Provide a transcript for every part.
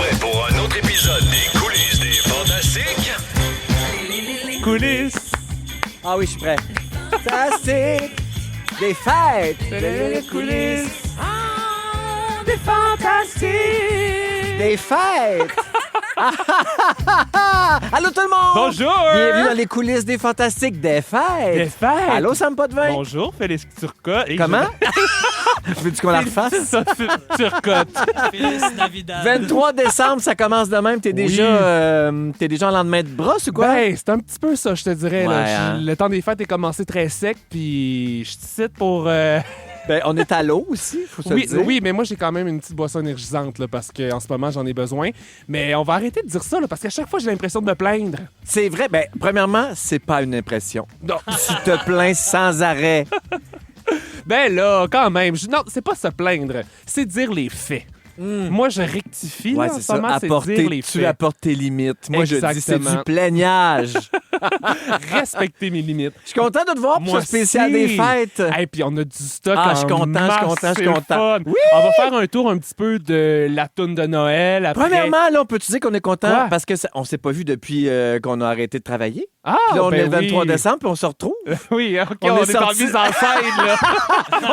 prêt pour un autre épisode des coulisses des Fantastiques? Coulisses. Ah oui, je suis prêt. Fantastique! Des fêtes! Les coulisses. Des fantastiques. Des fêtes! Allô tout le monde! Bonjour. Bienvenue dans les coulisses des Fantastiques des fêtes! Des fêtes. Allô, Sam Potvin? Bonjour, Félix Turcotte. Et Comment? Veux-tu qu'on la refasse? Turcotte. Félix Navidad. 23 décembre, ça commence de même. T'es déjà en lendemain de brosse ou quoi? Ben, c'est un petit peu ça, je te dirais. Là. Ouais, hein. Le temps des fêtes est commencé très sec, puis je te cite pour... Ben, on est à l'eau aussi, faut se le Oui, dire. oui, mais moi, j'ai quand même une petite boisson énergisante, là, parce qu'en ce moment, j'en ai besoin. Mais on va arrêter de dire ça, là, parce qu'à chaque fois, j'ai l'impression de me plaindre. C'est vrai. Ben, premièrement, c'est pas une impression. Non. Tu te plains sans arrêt. Ben là, quand même. Non, c'est pas se plaindre, c'est dire les faits. Moi, je rectifie, Ouais, là, en c'est ce ça. moment, c'est dire les Tu faits. apportes tes limites. Moi, je dis c'est Exactement. du plaignage. Respecter mes limites. Je suis content de te voir pour Moi ce spécial aussi. des fêtes. Et puis on a du stock Ah, en je suis content, masse, je suis content, je suis c'est content. fun. On va faire un tour un petit peu de la toune de Noël. Après... Premièrement, là, on peut-tu dire qu'on est content Quoi? parce que on s'est pas vu depuis qu'on a arrêté de travailler. Ah, Puis là, on ben est le 23 oui. décembre, puis on se retrouve. Oui, OK, On on, est est en sorti- mise en scène, là.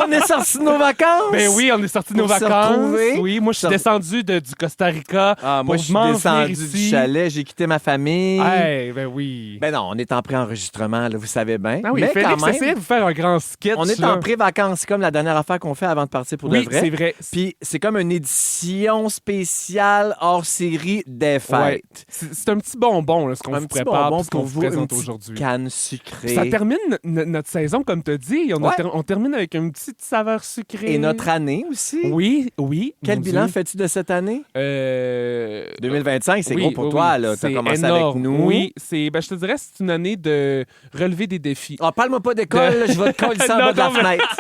On est sortis de nos vacances. Ben oui, on est sortis de nos Pour se vacances. retrouver. Oui, moi, je suis descendu du Costa Rica Ah, moi, pour je suis m'en descendu venir du ici. chalet, j'ai quitté ma famille. Hey, ben oui. Ben non, on est en pré-enregistrement, là, vous savez bien. Ah oui, Mais Félix quand même, essayait de vous faire un grand sketch. on est là. en pré-vacances. C'est comme la dernière affaire qu'on fait avant de partir pour Oui, de vrai. c'est vrai. Puis c'est comme une édition spéciale hors série des fêtes. Ouais. C'est un petit bonbon, là, ce qu'on Un vous petit prépare, bonbon puis ce qu'on pour vous vous, une présente petite aujourd'hui. canne sucrée. Ça termine notre saison, comme tu as dit. Ouais. On termine avec une petite saveur sucrée. Et notre année aussi. Oui, oui. Quel mon bilan Dieu. fais-tu de cette année? 2025, c'est oui, gros pour oui, toi, oui. là. Tu as C'est commencé énorme. avec nous. Oui, je te dirais, c'est une année de relever des défis. Ah, parle-moi pas d'école, là, je vais te coller ça en Non, bas de la non, mais- fenêtre.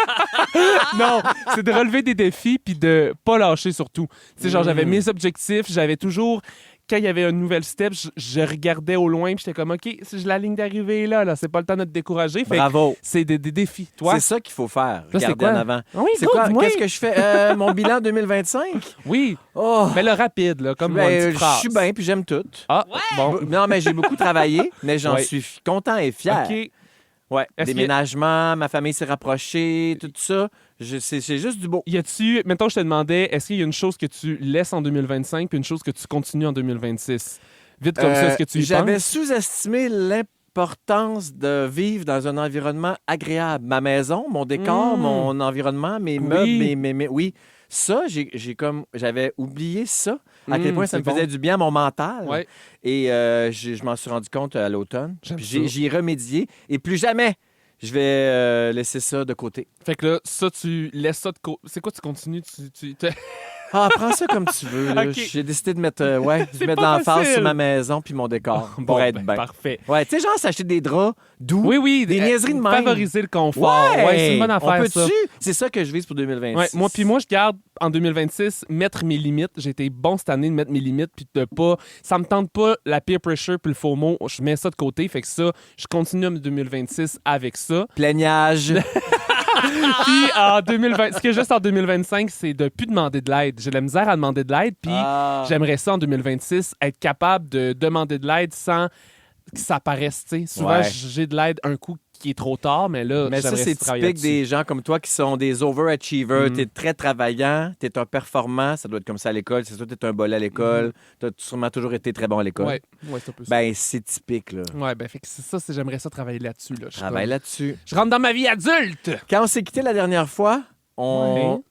Non, c'est de relever des défis puis de pas lâcher surtout. Tu sais, genre, Mm. j'avais mes objectifs, j'avais toujours... Quand il y avait un nouvel step, je regardais au loin puis j'étais comme, OK, si la ligne d'arrivée est là, c'est pas le temps de te décourager. Fait que Bravo. c'est des défis. Toi? C'est ça qu'il faut faire. c'est Regarder quoi? en avant. Ah oui, C'est good, quoi? oui. Qu'est-ce que je fais? Mon bilan 2025? Oui, Oh! mais le rapide, là, comme moi, une Ben, petite je phrase. suis bien, puis j'aime tout. Ah, bon. Non, mais j'ai beaucoup travaillé, mais j'en Ouais. suis content et fier. OK. Ouais. Est-ce que- Déménagement, ma famille s'est rapprochée, tout ça. C'est juste du beau. Y a-tu, mettons, je te demandais, est-ce qu'il y a une chose que tu laisses en 2025 puis une chose que tu continues en 2026? Vite comme ça, est-ce que tu y J'avais penses? sous-estimé l'importance de vivre dans un environnement agréable. Ma maison, mon décor, Mm. mon environnement, mes Oui. meubles, oui. Ça, j'avais oublié ça, à quel point ça c'est me faisait bon. du bien à mon mental. Ouais. Et je m'en suis rendu compte à l'automne. J'aime Puis ça. j'y ai remédié. Et plus jamais, je vais laisser ça de côté. Fait que là, ça, tu laisses ça de côté. C'est quoi, tu continues? Ah, prends ça comme tu veux. là. Ok. J'ai décidé de mettre, je C'est mets de pas l'emphase facile. sur ma maison puis mon décor pour Bon, être ben, bien. parfait. Ouais, tu sais, genre s'acheter des draps doux. Oui, oui. Des niaiseries de même. Favoriser le confort. Ouais, c'est une bonne affaire, On peut-tu? ça. C'est ça que je vise pour 2026. Ouais, moi, je garde en 2026 mettre mes limites. J'ai été bon cette année de mettre mes limites puis de pas. Ça me tente pas la peer pressure puis le faux mot. Je mets ça de côté. Fait que ça, je continue en 2026 avec ça. Plaignage. Puis en 2020, ce que juste en 2025, c'est de plus demander de l'aide. J'ai de la misère à demander de l'aide. Puis Ah. j'aimerais ça en 2026 être capable de demander de l'aide sans que ça paraisse. Tu sais. Souvent, Ouais. j'ai de l'aide un coup qui est trop tard, mais là, Mais ça, j'aimerais c'est travailler typique là-dessus. des gens comme toi qui sont des overachievers. Mm. T'es très travaillant, t'es un performant. Ça doit être comme ça à l'école. C'est sûr que t'es un bol à l'école. T'as sûrement toujours été très bon à l'école. Ouais, c'est un peu ça. Ben, c'est typique, là. Ouais, ben, fait que c'est ça, j'aimerais ça travailler là-dessus. Là. Je suis Travaille comme- là-dessus. Je rentre dans ma vie adulte! Quand on s'est quitté la dernière fois, on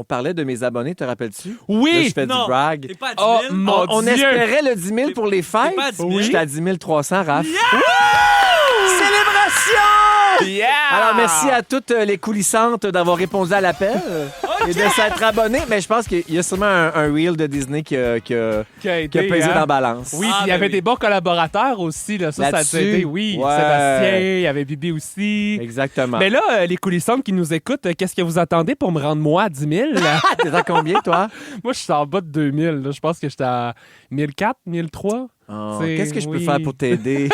parlait de mes abonnés, te rappelles-tu? Là, Oui! je fais Non. du brag. T'es pas à 10 Oh, 000? mon On Dieu! espérait le 10 000 pour les fêtes. T'es pas à 10 000? J'étais à 10 300, Raph. Célébration! Yeah! Alors, merci à toutes les coulissantes d'avoir répondu à l'appel et de s'être abonnées. Mais je pense qu'il y a sûrement un reel de Disney qui a Qui a pesé été, hein? dans la balance. Oui, Ah, puis il y ben avait oui. des bons collaborateurs aussi. Là. Ça a Là-dessus, aidé. Oui, ouais. Sébastien, il y avait Bibi aussi. Exactement. Mais là, les coulissantes qui nous écoutent, qu'est-ce que vous attendez pour me rendre moi à 10 000? T'es à combien, toi? Moi, je suis en bas de 2000. Là. Je pense que j'étais à 1004, 1003. Oh, C'est- qu'est-ce que je peux oui. faire pour t'aider?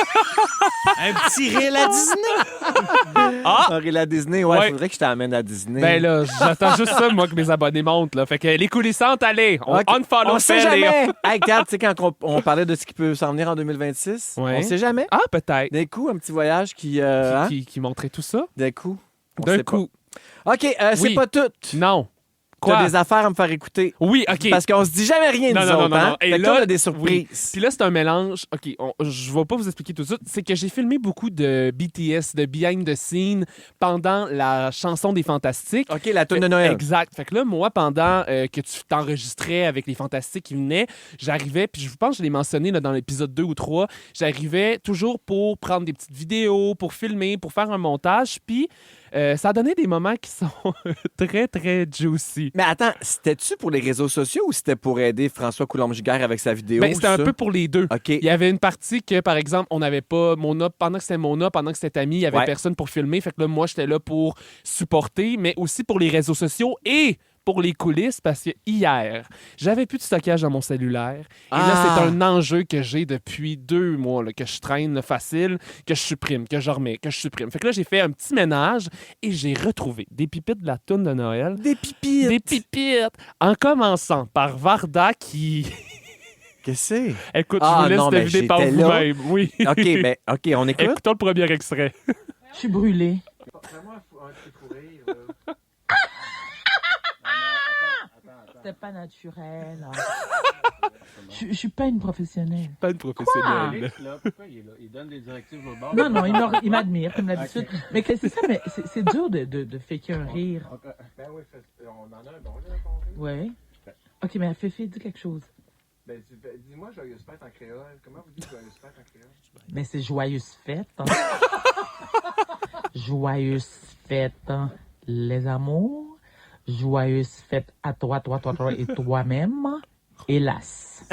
Un petit reel à Disney. Un reel à Disney, ouais, Ouais. faudrait que je t'amène à Disney. Ben là, j'attends juste ça, moi, que mes abonnés montent. Là. Fait que les coulissantes, allez, on Ok. unfollow On sait Phil, Léa. jamais. Hey, regarde, tu sais, quand on parlait de ce qui peut s'en venir en 2026, Ouais. on sait jamais. Ah, peut-être. D'un coup, un petit voyage qui... hein? Qui montrait tout ça? D'un coup. on D'un sait coup. pas. OK, c'est Oui. pas tout. Non. T'as Quoi? des affaires à me faire écouter. Oui, OK. Parce qu'on se dit jamais rien, Non, nous non, autres, non, hein? non. Et Fait que là, on a des Oui. surprises. Puis là, c'est un mélange. OK, je vais pas vous expliquer tout de suite. C'est que j'ai filmé beaucoup de BTS, de behind the scene, pendant la chanson des Fantastiques. OK, la toune de Noël. Exact. Fait que là, moi, pendant que tu t'enregistrais avec les Fantastiques qui venaient, j'arrivais, puis je pense que je l'ai mentionné là, dans l'épisode 2 ou 3, j'arrivais toujours pour prendre des petites vidéos, pour filmer, pour faire un montage, puis ça a donné des moments qui sont très, très juicy. Mais attends, c'était-tu pour les réseaux sociaux ou c'était pour aider François Coulombe-Giguère avec sa vidéo? Ben, c'était un ça? peu pour les deux. OK. Il y avait une partie que, par exemple, on n'avait pas Mona, pendant que c'était Mona, pendant que c'était Tammy, il y avait Ouais. personne pour filmer. Fait que là, moi, j'étais là pour supporter, mais aussi pour les réseaux sociaux et pour les coulisses, parce que hier, j'avais plus de stockage dans mon cellulaire. Et là, Ah! c'est un enjeu que j'ai depuis 2 mois, là, que je traîne là, facile, que je supprime, que je remets, que je supprime. Fait que là, j'ai fait un petit ménage et j'ai retrouvé des pipites de la toune de Noël. Des pipites. Des pipites! En commençant par Varda qui... Qu'est-ce que c'est? Écoute, Ah, je vous laisse non, mais deviner par j'étais là. vous-même. Oui. OK, ben, OK, on écoute. Écoutons le premier extrait. Je suis brûlée. C'était pas naturel. Je suis pas une professionnelle. Pas une professionnelle. Il donne des directives au bord. Non, non, il m'admire, comme d'habitude. Mais c'est ça, mais c'est dur de faker un rire. Ben oui, on en a un bon là, ton rire. Ouais. OK, mais Féfé, dis quelque chose. Ben, dis-moi joyeuse fête en créole. Comment vous dites joyeuse fête en créole? Mais c'est joyeuse fête. Hein. Joyeuse fête, hein, les amours. Joyeuse fête à toi et toi-même. Hélas.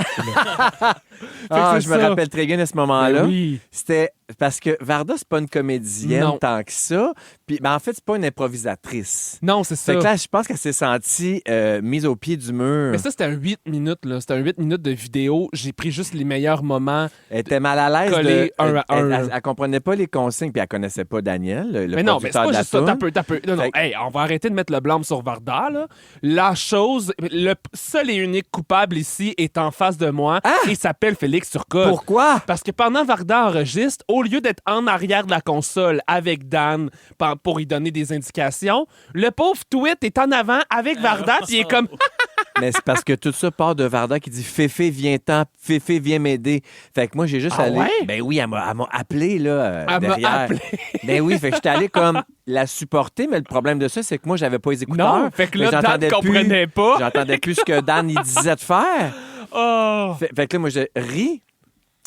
Ah, c'est je me ça. rappelle très bien de ce moment-là. Ben oui. C'était parce que Varda, c'est pas une comédienne Non. tant que ça. Puis, ben, en fait, c'est pas une improvisatrice. Non, c'est ça. Fait que là, je pense qu'elle s'est sentie mise au pied du mur. Mais ça, c'était un 8 minutes. Là. C'était un 8 minutes de vidéo. J'ai pris juste les meilleurs moments. Elle était mal à l'aise. Coller un à un. Elle comprenait pas les consignes, puis elle connaissait pas Daniel, le Mais non, mais c'est producteur pas de la juste ça. toune. T'as peu. Non, non. Fait que- Hey, on va arrêter de mettre le blâme sur Varda. Là. La chose, le seul et unique coupable ici est en face de moi. Ah! Il s'appelle Félix Turcotte. Pourquoi? Parce que pendant Varda enregistre, au lieu d'être en arrière de la console avec Dan pour y donner des indications, le pauvre tweet est en avant avec Varda, puis il est comme Mais c'est parce que tout ça part de Varda qui dit Féfé, viens-t'en, Féfé, viens m'aider. Fait que moi, j'ai juste Ah allé. ouais? Ben oui, elle m'a appelé, là, Elle m'a derrière. appelé. Ben oui, fait que j'étais allé comme la supporter, mais le problème de ça, c'est que moi, j'avais pas les écouteurs. non. Fait que là, Dan j'entendais comprenait pas. J'entendais plus ce que Dan, il disait de faire. Oh. Fait que là, moi, je ris.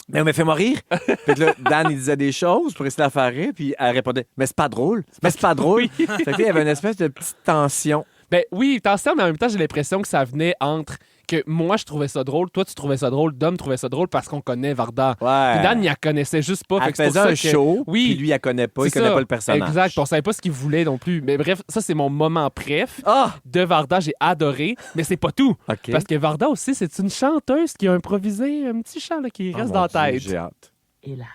Mais fais-moi rire. Fait que là, Dan, il disait des choses pour essayer de la faire rire, puis elle répondait Mais c'est pas drôle. Mais c'est pas drôle. Fait que là, il y avait une espèce de petite tension. Ben oui, attention, mais en même temps, j'ai l'impression que ça venait entre que moi, je trouvais ça drôle, toi, tu trouvais ça drôle, Dom trouvait ça drôle parce qu'on connaît Varda. Ouais. Puis Dan, il la connaissait juste pas. Fait Elle que c'est pour faisait ça un que- show, Oui. puis lui, il connaît pas. Il C'est connaît ça. pas le personnage. Exact. Puis on savait pas ce qu'il voulait non plus. Mais bref, ça, c'est mon moment préf. Ah! De Varda, j'ai adoré, mais c'est pas tout. OK. Parce que Varda aussi, c'est une chanteuse qui a improvisé un petit chant là, qui Oh, reste mon dans la Dieu, tête. J'ai hâte. Hélas.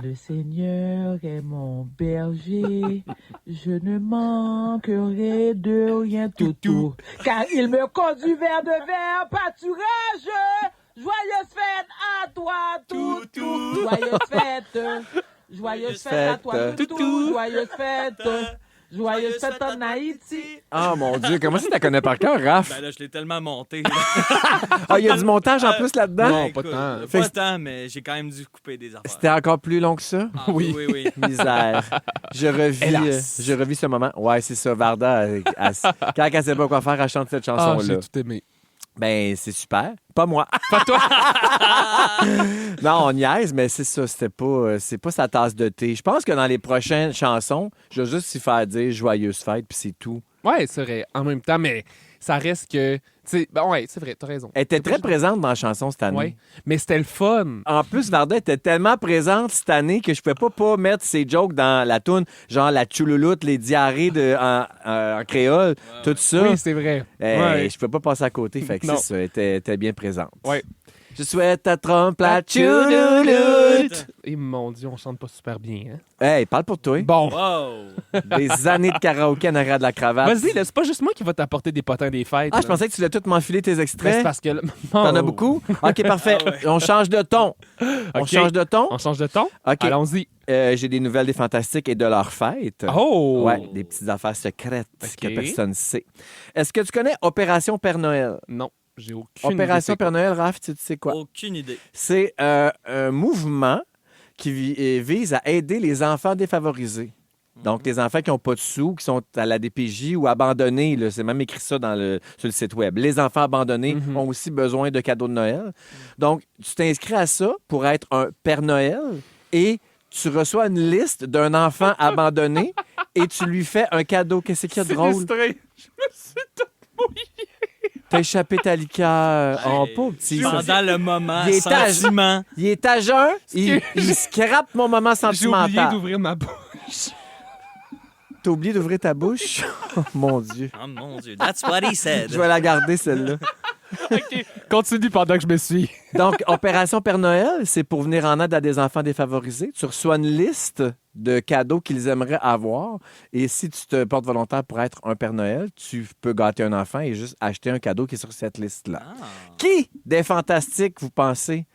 Le Seigneur est mon berger, je ne manquerai de rien tout, car il me conduit vers de verts pâturages. Joyeuse fête à toi, tout. Joyeuse fête à toi, tout. Joyeuse fête. Joyeuse fête en Haïti. Oh mon Dieu, comment ça tu la connais par cœur, Raph? Ben là, je l'ai tellement monté. Ah, il y a du montage en plus là-dedans? Non, Écoute, pas tant. Pas tant, mais j'ai quand même dû couper des affaires. C'était encore plus long que ça? Ah, oui, oui. Misère. Je Hélas. revis ce moment. Ouais, c'est ça, Varda. Quand elle sait pas quoi faire, elle chante cette Ah, chanson-là. j'ai tout aimé. Ben, c'est super. Pas moi. Pas toi. Non, on niaise, mais c'est ça. C'est pas sa tasse de thé. Je pense que dans les prochaines chansons, je vais juste s'y faire dire joyeuse fête, puis c'est tout. Ouais, c'est vrai. En même temps, mais ça reste que... ouais, c'est vrai, t'as raison. Elle était très présente dans la chanson cette année. Ouais. Mais c'était le fun. En plus, Varda était tellement présente cette année que je pouvais pas mettre ses jokes dans la toune, genre la choulouloute, les diarrhées en créole, tout ça. Oui, c'est vrai. Ouais. Je pouvais pas passer à côté, fait que Non. c'est ça, elle était bien présente. Ouais. Je souhaite ta trompe la choulouloute. Et mon Dieu, on chante pas super bien, hein? Hey, parle pour toi. Bon. Wow! Des années de karaoké en arrière de la cravate. Vas-y, là, c'est pas juste moi qui va t'apporter des potins des fêtes. Ah, je là. pensais que tu l'as tout m'enfiler tes Mais c'est extraits. parce que... T'en as beaucoup? OK, parfait. Ah ouais. On change de ton. On OK. change de ton? On change de ton? OK. Allons-y. J'ai des nouvelles des Fantastiques et de leur fête. Oh! Ouais, des petites affaires secrètes OK. que personne ne sait. Est-ce que tu connais Opération Père Noël? Non, j'ai aucune Opération idée. Père Noël, Raph, tu sais quoi? Aucune idée. C'est un mouvement qui vise à aider les enfants défavorisés. Donc, les enfants qui n'ont pas de sous, qui sont à la DPJ ou abandonnés, là, c'est même écrit ça sur le site web. Les enfants abandonnés ont aussi besoin de cadeaux de Noël. Donc, tu t'inscris à ça pour être un Père Noël et tu reçois une liste d'un enfant abandonné et tu lui fais un cadeau. Qu'est-ce qu'il y a de drôle? Sinistré. Je me suis tout mouillé. T'as échappé ta liqueur. Oh, Hey, pauvre petit. Pendant le moment, Il est sentiment. Il est à jeun, il scrape mon moment J'ai oublié sentimental. d'ouvrir ma bouche. T'as oublié d'ouvrir ta bouche? Oh, mon Dieu. Oh mon Dieu, that's what he said. Je vais la garder, celle-là. OK. Continue pendant que je me suis. Donc, Opération Père Noël, c'est pour venir en aide à des enfants défavorisés. Tu reçois une liste de cadeaux qu'ils aimeraient avoir. Et si tu te portes volontaire pour être un Père Noël, tu peux gâter un enfant et juste acheter un cadeau qui est sur cette liste-là. Ah. Qui des Fantastiques, vous pensez,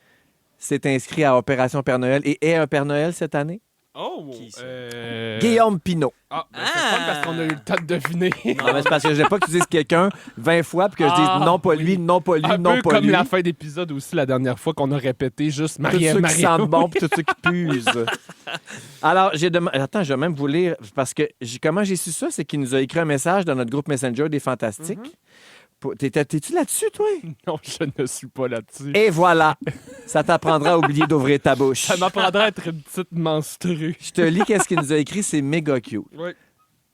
s'est inscrit à Opération Père Noël et est un Père Noël cette année? Oh! Qui ça? Guillaume Pinault. Ah, ben, c'est fun parce qu'on a eu le temps de deviner. Non, mais c'est parce que je n'ai pas que tu dises quelqu'un 20 fois puis que je dise Ah, non, pas lui, oui. non, pas lui, Un non, peu pas comme lui. la fin d'épisode aussi, la dernière fois qu'on a répété juste Tous Marie-Ève, ceux qui Marie-Ève. sentent bon puis tous ceux qui puent. Alors, attends, je vais même vous lire parce que comment j'ai su ça, c'est qu'il nous a écrit un message dans notre groupe Messenger des Fantastiques. T'es-tu là-dessus, toi? Non, je ne suis pas là-dessus. Et voilà, ça t'apprendra à oublier d'ouvrir ta bouche. Ça m'apprendra à être une petite menstrue. Je te lis qu'est-ce qu'il nous a écrit, c'est méga cute. Oui.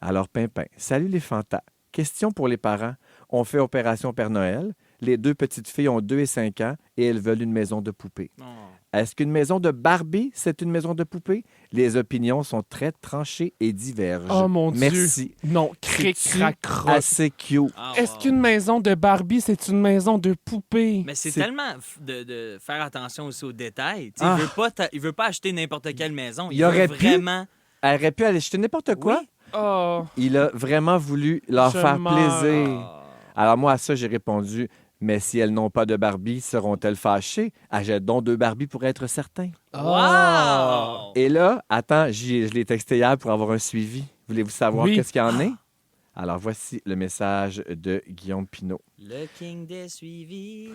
Alors, Pimpin, salut les fantas. Question pour les parents. On fait Opération Père Noël. Les deux petites filles ont 2 et 5 ans et elles veulent une maison de poupée. Oh. Est-ce qu'une maison de Barbie, c'est une maison de poupée? Les opinions sont très tranchées et divergent. Oh mon Dieu. Merci. Non, cric, C'est-tu crac, croc. assez cute. Ah, Est-ce wow. qu'une maison de Barbie, c'est une maison de poupée? Mais c'est C'est- tellement de faire attention aussi aux détails. Tu sais, Ah. il veut pas acheter n'importe quelle maison. Il aurait veut pu. vraiment. Elle aurait pu aller acheter n'importe quoi. Oui. Oh, Il a vraiment voulu leur Je faire meurs. plaisir. Ah. Alors moi, à ça, j'ai répondu, mais si elles n'ont pas de Barbie, seront-elles fâchées? Achète donc 2 Barbie pour être certain. Wow! Et là, attends, je l'ai texté hier pour avoir un suivi. Voulez-vous savoir Oui. qu'est-ce qu'il y en est? Alors, voici le message de Guillaume Pinault. Le king des suivis.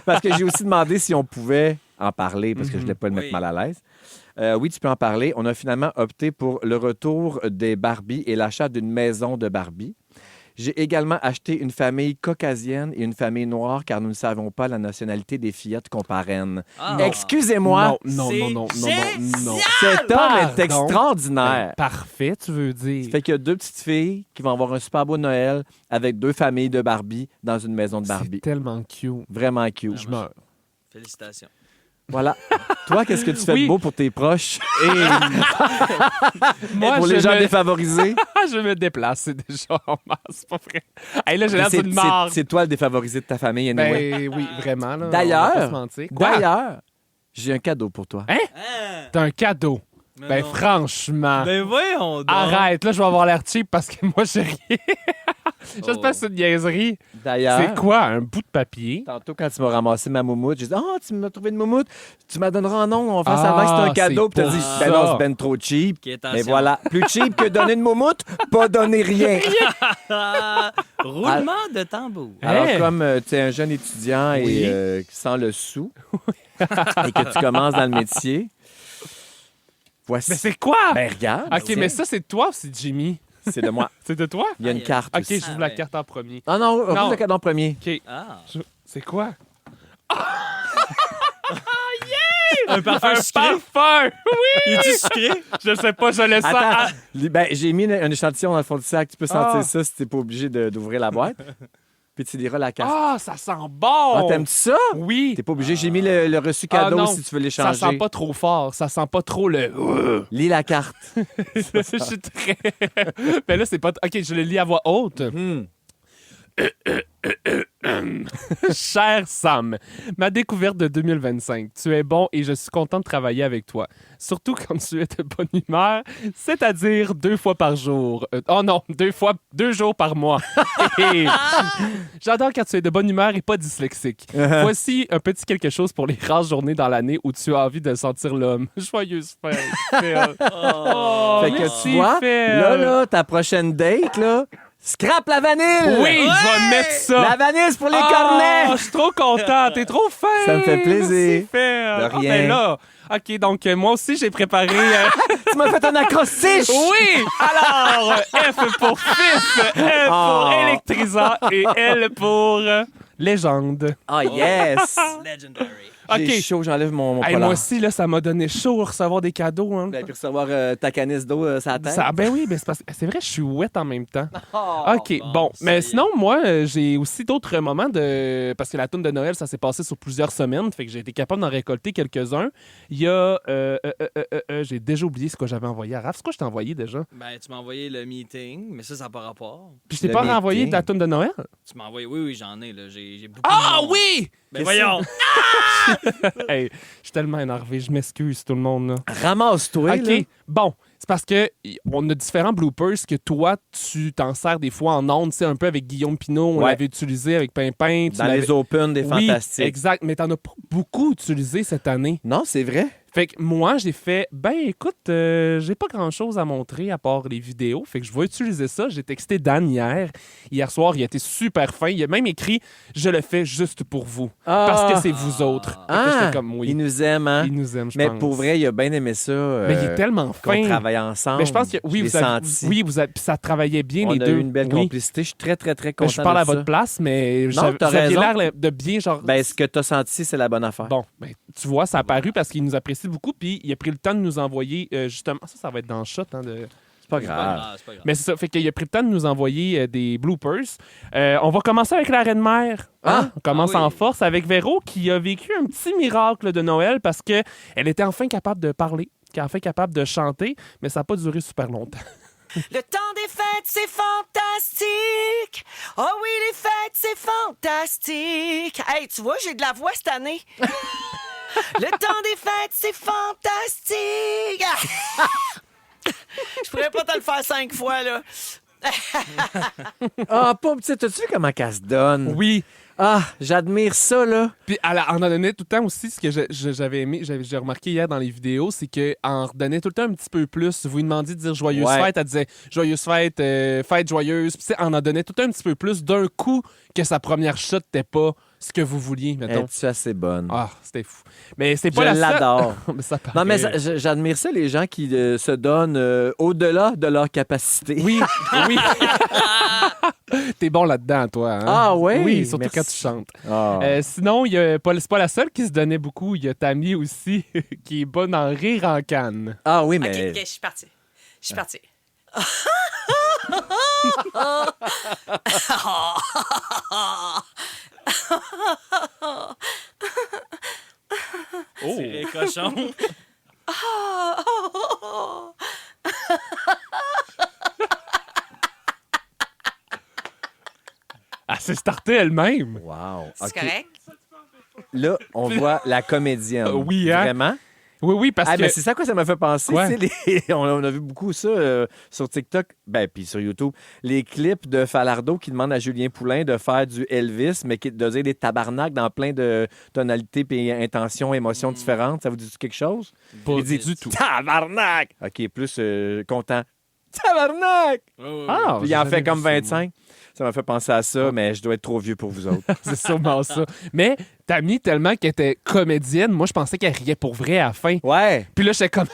Parce que j'ai aussi demandé si on pouvait en parler, parce que je ne voulais pas le mettre Oui. mal à l'aise. Oui, tu peux en parler. On a finalement opté pour le retour des Barbie et l'achat d'une maison de Barbie. J'ai également acheté une famille caucasienne et une famille noire, car nous ne savons pas la nationalité des fillettes qu'on parraine. Ah. Excusez-moi, non, c'est non, non, non, non, non. cet homme est Pardon. extraordinaire. Parfait, tu veux dire. Fait qu'il y a 2 petites filles qui vont avoir un super beau Noël avec 2 familles de Barbie dans une maison de C'est Barbie. tellement cute. Vraiment cute. Je meurs. Félicitations. Voilà. Toi, qu'est-ce que tu fais Oui. de beau pour tes proches? Et moi, pour je les gens me... défavorisés? je me déplace, c'est déjà en masse, c'est pas vrai. Hey, là, j'ai l'air C'est- d'une c'est marde. c'est toi le défavorisé de ta famille, anyway. Ben oui, vraiment. Là, D'ailleurs- on va pas se mentir. Quoi? D'ailleurs, j'ai un cadeau pour toi. Hein? Ah! T'as un cadeau. Mais Ben non. franchement. Ben voyons donc. Arrête, là, je vais avoir l'air cheap parce que moi, j'ai rien. J'espère Oh. que c'est une niaiserie. D'ailleurs, C'est quoi, un bout de papier? tantôt, quand tu m'as ramassé ma moumoute, j'ai dit « Ah, tu m'as trouvé une moumoute. Tu m'as donneras en nom. On va faire ça Ah, avant que c'est un cadeau. » c'est Puis t'as dit pour « Ben ça. non, c'est ben trop cheap. Ok, attention. Mais voilà, plus cheap que donner une moumoute, pas donner rien. Ah, roulement de tambour. Alors, Hey! comme tu es un jeune étudiant Oui. et qui sent le sou et que tu commences dans le métier, voici. Mais c'est quoi? Ben, regarde. OK, tiens, mais ça, c'est de toi ou c'est de Jimmy? c'est de moi. C'est de toi? Il y a une Ah, carte OK, aussi. j'ouvre la ouais. carte en premier. Ah non, Non. ouvre le cadeau en premier. OK. Ah. C'est quoi? Un parfum Un sucré. parfum! Oui! Es-tu sucré? Je sais pas, je le sens. Attends, ben, j'ai mis un échantillon dans le fond du sac. Tu peux sentir Ah. ça si tu n'es pas obligé d'ouvrir la boîte. puis tu liras la carte. Ah, ça sent Ah, bon! t'aimes-tu ça? Oui. T'es pas obligé. J'ai mis le reçu cadeau non, si tu veux Ça l'échanger. sent pas trop fort. Ça sent pas trop le... Lis la carte. Je suis très... Mais là, c'est pas... OK, je le lis à voix haute. Cher Sam, ma découverte de 2025. Tu es bon et je suis content de travailler avec toi. Surtout quand tu es de bonne humeur, c'est-à-dire 2 fois par jour. Oh non, 2 jours par mois. J'adore quand tu es de bonne humeur et pas dyslexique. Voici un petit quelque chose pour les rares journées dans l'année où tu as envie de sentir l'homme. Joyeuse fête, Phil. Oh, Fait que merci, tu vois, Phil. là, ta prochaine date, là, scrape la vanille! Oui, je vais mettre ça. La vanille, c'est pour les Oh, cornets! je suis trop content. T'es trop fin. Ça me fait plaisir. Merci, Phil. De rien. Ben là, OK, donc moi aussi, j'ai préparé... Tu m'as fait un acrostiche! Oui! Alors, F pour fif, L pour électrisant et L pour légende. Ah, yes! Legendary. J'ai OK. chaud, j'enlève mon Hey, polar. moi aussi, là, ça m'a donné chaud de recevoir des cadeaux. Hein. Ben, puis recevoir ta canisse d'eau sur la tête. Ben oui, ben c'est vrai, je suis wet en même temps. OK, bon, bon. ça y Mais est. sinon, moi, j'ai aussi d'autres moments de... Parce que la toune de Noël, ça s'est passé sur plusieurs semaines, fait que j'ai été capable d'en récolter quelques-uns. Il y a... j'ai déjà oublié ce que j'avais envoyé à Raph. C'est quoi je t'ai envoyé déjà? Ben, tu m'as envoyé le meeting, mais ça n'a pas rapport. Puis je t'ai Le pas renvoyé meeting. de la toune de Noël? Tu m'as envoyé, oui, j'en ai, là. J'ai beaucoup. Ah de noms. oui! Ben voyons! Hey, je suis tellement énervé, je m'excuse tout le monde. Là. Ramasse-toi, là. OK, bon. C'est parce que on a différents bloopers que toi, tu t'en sers des fois en ondes, tu sais, un peu avec Guillaume Pinot, on Ouais. l'avait utilisé avec Pimpin. tu Dans l'avais- les Open des Oui, Fantastiques. exact, mais t'en as pas beaucoup utilisé cette année. Non, c'est vrai. Fait que moi, j'ai fait, ben écoute, j'ai pas grand-chose à montrer à part les vidéos, fait que je vais utiliser ça. J'ai texté Dan hier soir, il a été super fin, il a même écrit « Je le fais juste pour vous, parce que c'est vous autres. » Fait que j'étais comme « Oui, il nous aime, hein? il nous aime, je Mais pense. pour vrai, il a bien aimé ça. Mais il est tellement qu'on fin. travaille ensemble. Mais je pense que oui, Je l'ai vous avez, senti. oui, vous avez, puis ça travaillait bien On les a deux. eu une belle Oui. complicité. Je suis très, très, très Ben, content je parle de à ça. votre place, mais Non, t'as vous aviez raison. l'air de bien genre. Ben, ce que tu as senti, c'est la bonne affaire. Bon, ben, tu vois, ça a paru parce qu'il nous apprécie beaucoup, puis il a pris le temps de nous envoyer justement. Ça va être dans le shot. Hein, de... C'est pas C'est pas grave. grave, c'est pas grave. Mais c'est ça, fait qu'il a pris le temps de nous envoyer des bloopers. On va commencer avec la Reine Mère. Hein? On commence Ah oui. en force avec Véro qui a vécu un petit miracle de Noël parce qu'elle était enfin capable de parler, qu'elle est enfin capable de chanter, mais ça n'a pas duré super longtemps. Le temps des fêtes, c'est fantastique. Oh oui, les fêtes, c'est fantastique. Hey, tu vois, j'ai de la voix cette année. Le temps des fêtes, c'est fantastique. Je pourrais pas te le faire 5 fois, là. Ah, pauvre petite, t'as-tu vu comment qu'elle se donne? Oui. Ah, j'admire ça, là. Puis elle en donnait tout le temps aussi. Ce que j'avais aimé, j'ai remarqué hier dans les vidéos, c'est qu'elle en redonnait tout le temps un petit peu plus. Vous lui demandiez de dire joyeuse Ouais. fête, elle disait joyeuse fête, fête joyeuse. Puis tu sais, elle en donnait tout le temps un petit peu plus d'un coup que sa première shot n'était pas ce que vous vouliez, mettons. Es-tu assez bonne? Ah, c'était fou. Mais c'est Je pas la seule. l'adore. Mais ça Non, mais paraît. j'admire ça, les gens qui se donnent au-delà de leur capacité. Oui, oui. T'es bon là-dedans, toi. Hein? Ah ouais? Oui, surtout Merci. quand tu chantes. Ah. Sinon, c'est pas la seule qui se donnait beaucoup. Il y a Tammy aussi, qui est bonne en rire en canne. Ah oui, OK, mais... OK, je suis partie. Je suis partie. Oh. C'est les cochons. Elle s'est startée elle-même. Wow. C'est OK. correct? Là, on voit la comédienne. Oui, hein? Vraiment? Oui, oui, parce Ah, que... mais c'est ça quoi ça m'a fait penser. Quoi? Tu sais, on a vu beaucoup ça sur TikTok, ben puis sur YouTube. Les clips de Falardeau qui demandent à Julien Poulain de faire du Elvis, mais qui de dire des tabarnak dans plein de tonalités et intentions, émotions différentes. Ça vous dit quelque chose? Pas Il dit du tout. Tabarnak! OK, plus content. Tabarnak! Ah, Puis il en j'ai fait jamais comme vu ça, moi. 25. Ça m'a fait penser à ça, mais je dois être trop vieux pour vous autres. C'est sûrement ça. Mais Tammy, tellement qu'elle était comédienne, moi, je pensais qu'elle riait pour vrai à la fin. Ouais. Puis là, j'étais comme...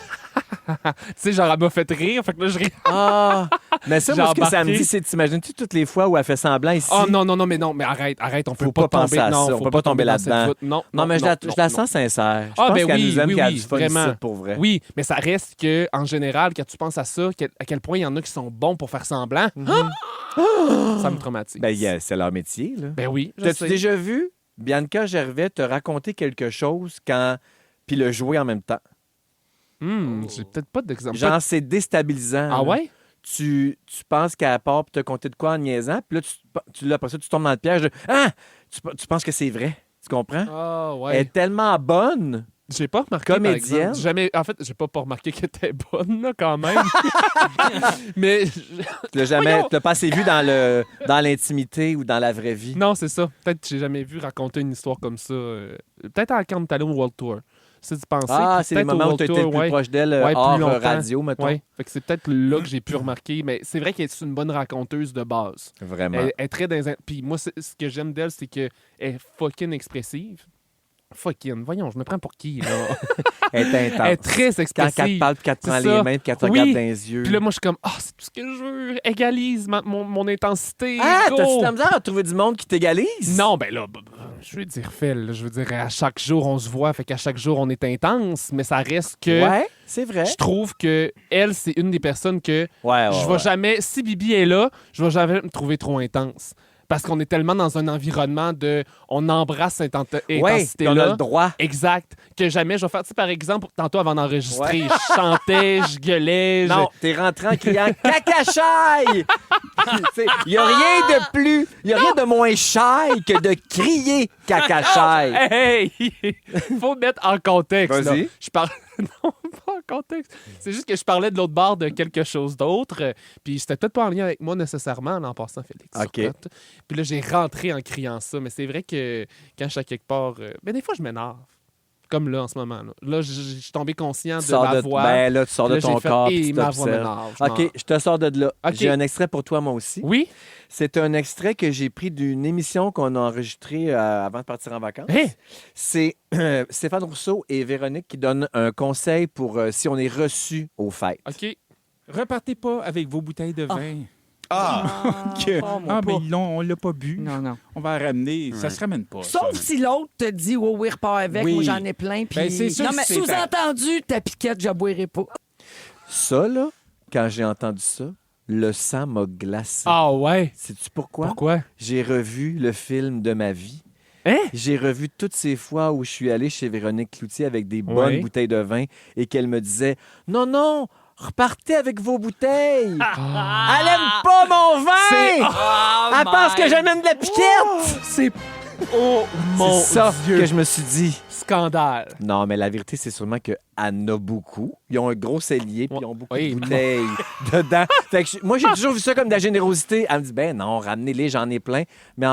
Tu sais, genre, elle m'a fait rire, fait que là, je ris. Ah! Mais ça, J'ai moi, ce que ça me embarqué. dit, c'est t'imagines-tu toutes les fois où elle fait semblant ici? Oh non, mais arrête, on peut Faut pas pas penser tomber. à Non, ça, on faut peut pas tomber dans cette là-dedans. voûte. Non, Non, mais je la non. sens sincère. Je Ah, pense ben qu'elle oui, nous aime, oui, qu'elle a oui, du fun vraiment. ici, pour vrai. Oui, mais ça reste que en général, quand tu penses à ça, à quel point il y en a qui sont bons pour faire semblant, ça me traumatise. Ben, yeah, c'est leur métier, là. Ben oui, je T'as-tu sais. déjà vu Bianca Gervais te raconter quelque chose puis le jouer en même temps? J'ai peut-être pas d'exemple. Genre, c'est déstabilisant. Ah là. ouais? Tu penses qu'elle part pour te conter de quoi en niaisant, puis là, après ça, tu tombes dans le piège de « Ah! Tu penses que c'est vrai. » Tu comprends? Ah Elle ouais. est tellement bonne. J'ai pas remarqué, Comédienne. par exemple. Jamais... En fait, j'ai pas remarqué qu'elle était bonne, là, quand même. Mais... Tu l'as jamais, Voyons. tu l'as pas assez vu dans l'intimité ou dans la vraie vie. Non, c'est ça. Peut-être que j'ai jamais vu raconter une histoire comme ça. Peut-être à quand t'allais au World Tour. C'est d'y penser. Ah, Puis c'est les peut-être au moments où tu World étais le Tour, plus ouais. proche d'elle Ouais, plus hors longtemps. radio, mettons. Ouais. Fait que c'est peut-être là que j'ai pu remarquer. Mais c'est vrai qu'elle est une bonne raconteuse de base. Vraiment. Elle est très Puis moi, ce que j'aime d'elle, c'est qu'elle est fucking expressive. Fucking, voyons, je me prends pour qui, là? Elle est intense. Elle est très Quand expressive. elle te parle, puis qu'elle te C'est prend ça. les mains, puis qu'elle te Oui. regarde dans les yeux. Puis là, moi, je suis comme, c'est tout ce que je veux. Égalise mon intensité. Ah, go! t'as-tu de la misère à trouver du monde qui t'égalise? Non, ben là, je veux dire, Phil, je veux dire, à chaque jour, on se voit, fait qu'à chaque jour, on est intense, mais ça reste que... Ouais, c'est vrai. Je trouve que elle, c'est une des personnes que Ouais, je vais jamais... Si Bibi est là, je vais jamais me trouver trop intense. Parce qu'on est tellement dans un environnement de... On embrasse cette Ouais, puis on intensité-là. a le droit. Exact. Que jamais je vais faire... Tu sais, par exemple, tantôt avant d'enregistrer, je chantais, je gueulais. Non, t'es rentré en criant « Cacachaille! » Il n'y a rien de plus, il n'y a rien de moins shy que de crier « Cacachaille! Hey! Faut mettre en contexte. Là. Vas-y. Je parle. Non, pas en contexte. C'est juste que je parlais de l'autre bord de quelque chose d'autre. Puis c'était peut-être pas en lien avec moi nécessairement en passant, Félix. OK. Surcotte. Puis là, j'ai rentré en criant ça. Mais c'est vrai que quand je suis à quelque part. Ben, des fois, je m'énerve. Comme là, en ce moment. Là, je suis tombé conscient Tu de sors ma de, voix. ben là, tu sors Puis de là, ton j'ai fait, corps et puis tu ma voix t'observes. m'énerve. Je m'en- OK, je te sors de là. OK. J'ai un extrait pour toi, moi aussi. Oui? C'est un extrait que j'ai pris d'une émission qu'on a enregistrée avant de partir en vacances. Hey! C'est Stéphane Rousseau et Véronique qui donnent un conseil pour si on est reçu aux fêtes. OK. Repartez pas avec vos bouteilles de vin. Que- Ah, mais on l'a pas bu. Non, non. On va la ramener. Ça se ramène pas. Sauf ça. si l'autre te dit, oh, oui, repars avec, Oui. moi j'en ai plein. Puis... Ben, c'est sûr non, que mais c'est sous-entendu, ta piquette, je boirai pas. Ça, là, quand j'ai entendu ça, le sang m'a glacé. Ah ouais? Sais-tu pourquoi? Pourquoi? J'ai revu le film de ma vie. Hein? J'ai revu toutes ces fois où je suis allé chez Véronique Cloutier avec des bonnes Oui. bouteilles de vin et qu'elle me disait « Non, non, repartez avec vos bouteilles! Elle aime pas mon vin! Elle pense que j'amène de la piquette! C'est... Oh mon C'est ça Dieu! que je me suis dit. Scandale. Non, mais la vérité, c'est sûrement qu'elle en a beaucoup. Ils ont un gros cellier, puis ils ont beaucoup Oui. de bouteilles dedans. Fait que moi, j'ai toujours vu ça comme de la générosité. Elle me dit, ben non, ramenez-les, j'en ai plein. Mais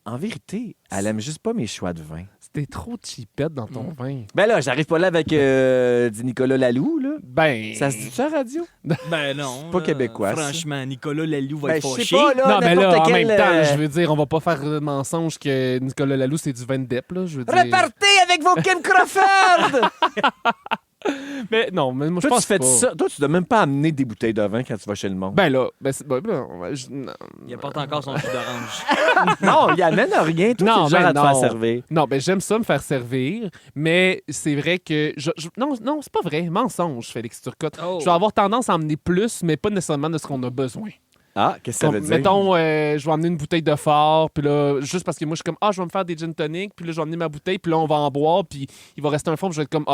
en vérité, elle aime juste pas mes choix de vin. C'était trop cheapette dans ton vin. Ben là, j'arrive pas là avec du Nicolas Laloux, là. Ben... Ça se dit ça à la radio? Ben non. pas là, québécois, ça. Franchement, Nicolas Laloux va Ben, être je sais fâché. pas, là, Non, mais là, n'importe en quel, même temps, je veux dire, on va pas faire de mensonge que Nicolas Laloux, c'est du vin de dep, là, je veux dire. Repartez avec vos Kim Crawford! Mais non, mais moi, je Toi, pense tu fais pas. ça. Toi, tu dois même pas amener des bouteilles de vin quand tu vas chez le monde. Ben là, non, Il apporte encore son jus d'orange. non, il amène rien. Toi, Non, t'es le genre ben à te faire non. servir. non, ben j'aime ça me faire servir, mais c'est vrai que... non, c'est pas vrai. Mensonge, Félix Turcotte. Oh. Je vais avoir tendance à emmener plus, mais pas nécessairement de ce qu'on a besoin. Ah, qu'est-ce que ça Comme, veut dire? mettons, je vais emmener une bouteille de fort, puis là, juste parce que moi, je suis comme, je vais me faire des gin tonic, puis là, je vais emmener ma bouteille, puis là, on va en boire, puis il va rester un fond, puis je vais être comme,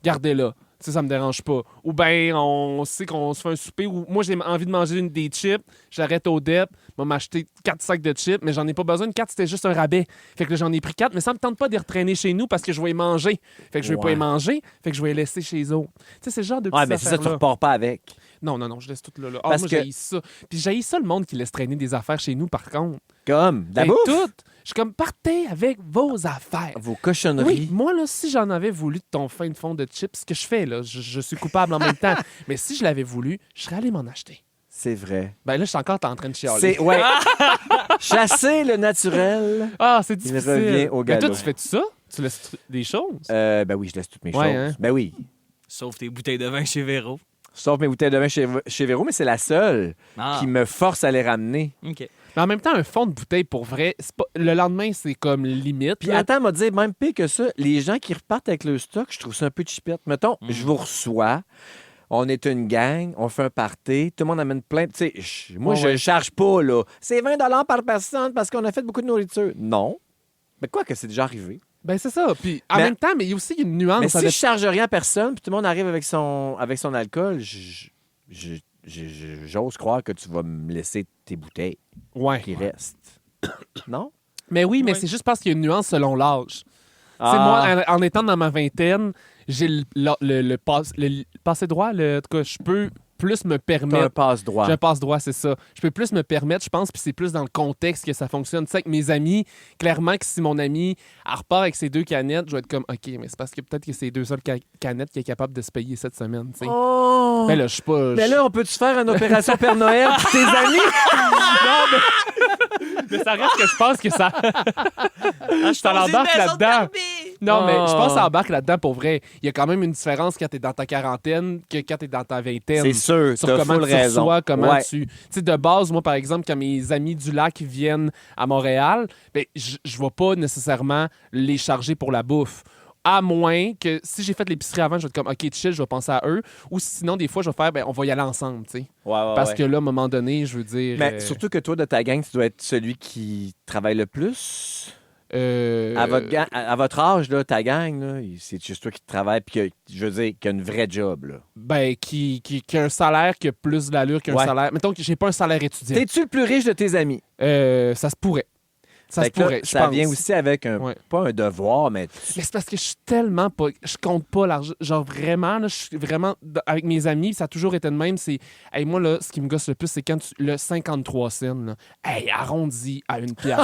gardez-la. Ça me dérange pas. Ou bien, on sait qu'on se fait un souper où moi, j'ai envie de manger des chips, j'arrête au DEP, je vais m'acheter 4 sacs de chips, mais j'en ai pas besoin de 4, c'était juste un rabais. Fait que là, j'en ai pris 4, mais ça me tente pas de les retraîner chez nous parce que je vais les manger. Fait que je vais pas Ouais. les manger, fait que je vais les laisser chez eux autres. Tu sais, c'est le genre de petites Ouais, mais c'est ça, tu affaires-là. repars pas avec. Non, je laisse tout là. Parce Moi, que- j'haïs ça. Puis j'haïs ça, le monde qui laisse traîner des affaires chez nous, par contre. Comme, de la Ben, bouffe, toutes. Je suis comme, partez avec vos affaires. vos Oui, cochonneries. moi, là, si j'en avais voulu de ton fin de fond de chips, ce que je fais, là, je suis coupable en même temps. Mais si je l'avais voulu, je serais allé m'en acheter. C'est vrai. Ben là, je suis encore en train de chialer. C'est, ouais. Chasser le naturel. C'est difficile. revient au Mais toi, galop. tu fais ça? Tu laisses des choses? Ben oui, je laisse toutes mes Ouais, choses. hein? Ben oui. Sauf tes bouteilles de vin chez Véro. Sauf mes bouteilles de vin chez Véro, mais c'est la seule Ah, qui me force à les ramener. OK. Mais en même temps, un fond de bouteille, pour vrai, c'est pas... le lendemain, c'est comme limite. Puis là. attends, m'a dit, même pire que ça, les gens qui repartent avec le stock, je trouve ça un peu chipette. Mettons, je vous reçois, on est une gang, on fait un party, tout le monde amène plein de... Tu sais, moi, je ne charge pas, là. C'est 20 par personne parce qu'on a fait beaucoup de nourriture. Non. Mais quoi que c'est déjà arrivé. Ben, c'est ça. Puis en Mais- même temps, mais il y a aussi une nuance. Mais si avec- je charge rien à personne, puis tout le monde arrive avec son alcool, j'ose croire que tu vas me laisser tes bouteilles Ouais. qui restent. Non? Mais oui, mais Ouais. c'est juste parce qu'il y a une nuance selon l'âge. Tu sais, Ah. moi, en étant dans ma vingtaine, j'ai le passé droit. En tout cas, je peux plus me T'as un permettre. passe-droit. J'ai un passe-droit, c'est ça. Je peux plus me permettre, je pense, puis c'est plus dans le contexte que ça fonctionne. Tu sais, avec mes amis, clairement que si mon ami elle repart avec ses 2 canettes, je vais être comme, OK, mais c'est parce que peut-être que c'est les 2 seules canettes qu'il est capable de se payer cette semaine. Tu sais. Oh! Ben là, je suis pas. Mais là, on peut-tu faire une opération Père Noël pour tes amis? mais ça reste que je pense que ça. ça l'embarque là-dedans. Non, mais je pense que ça embarque là-dedans pour vrai. Il y a quand même une différence quand t'es dans ta quarantaine que quand t'es dans ta vingtaine. C'est sûr, Sur t'as comment full tu raison. reçois, comment Ouais. tu... Tu sais, de base, moi, par exemple, quand mes amis du lac viennent à Montréal, ben, je vais pas nécessairement les charger pour la bouffe. À moins que si j'ai fait l'épicerie avant, je vais être comme, OK, chill, je vais penser à eux. Ou sinon, des fois, je vais faire, ben, on va y aller ensemble, tu sais. Ouais, Parce que là, à un moment donné, je veux dire... Mais surtout que toi, de ta gang, tu dois être celui qui travaille le plus. À votre âge, là, ta gang, là, c'est juste toi qui travaille puis je veux dire, qui a une vraie job. Là. Ben, qui a un salaire qui a plus d'allure qu'un Ouais. salaire... Mettons que j'ai pas un salaire étudiant. T'es-tu le plus riche de tes amis? Ça se pourrait. Ça Fait se que là, pourrait, je ça pense. vient aussi avec Ouais. pas un devoir, mais Mais c'est parce que je suis tellement pas. Je compte pas l'argent. Genre vraiment, là, je suis vraiment. Avec mes amis, ça a toujours été de même. C'est. Hey, moi, là, ce qui me gosse le plus, c'est quand le 53 cents, là. Hey, arrondi à 1 pièce.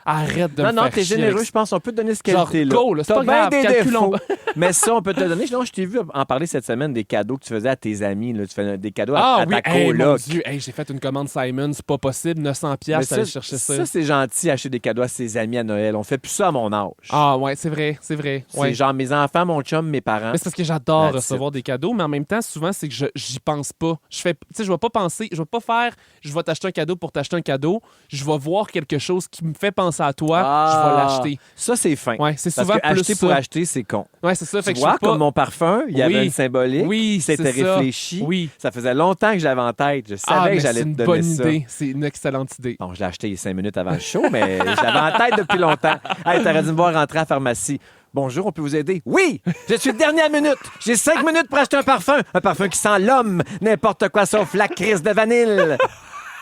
Arrête de me non, faire t'es chier généreux, avec je pense. On peut te donner ce Genre, qualité-là. go, là, c'est T'as pas bien grave, des calculons. défauts. Mais ça, on peut te le donner. Non, je t'ai vu en parler cette semaine des cadeaux que tu faisais à tes amis. Là. Tu fais des cadeaux Ah à oui, ta hey, mon coloc. Dieu, hey, j'ai fait une commande Simon, c'est pas possible, 900 Mais pièces, aller chercher ça. Ça, c'est gentil, acheter des cadeaux à ses amis à Noël. On fait plus ça à mon âge. Ah ouais, c'est vrai, c'est vrai. C'est Ouais. genre mes enfants, mon chum, mes parents. Mais c'est parce que j'adore That's recevoir des cadeaux, mais en même temps, souvent, c'est que j'y pense pas. Je fais, tu sais, je vais pas penser, je vais pas faire, je vais t'acheter un cadeau pour t'acheter un cadeau. Je vais voir quelque chose qui me fait penser à toi, je vais l'acheter. Ça, c'est fin. Ouais, c'est Parce souvent que plus acheter ça. pour acheter, c'est con. Ouais, c'est ça. Tu Fait que vois, je suis pas... comme mon parfum, il y avait Oui. une symbolique. Oui, C'était c'est ça. réfléchi. Oui. Ça faisait longtemps que je l'avais en tête. Je savais Ah, que mais j'allais c'est te une donner bonne ça. idée. C'est une excellente idée. Bon, je l'ai acheté 5 minutes avant le show, mais je l'avais en tête depuis longtemps. Hey, t'aurais dû me voir rentrer à la pharmacie. Bonjour, on peut vous aider? Oui! Je suis dernière minute! J'ai 5 minutes pour acheter un parfum! Un parfum qui sent l'homme! N'importe quoi sauf la crise de vanille!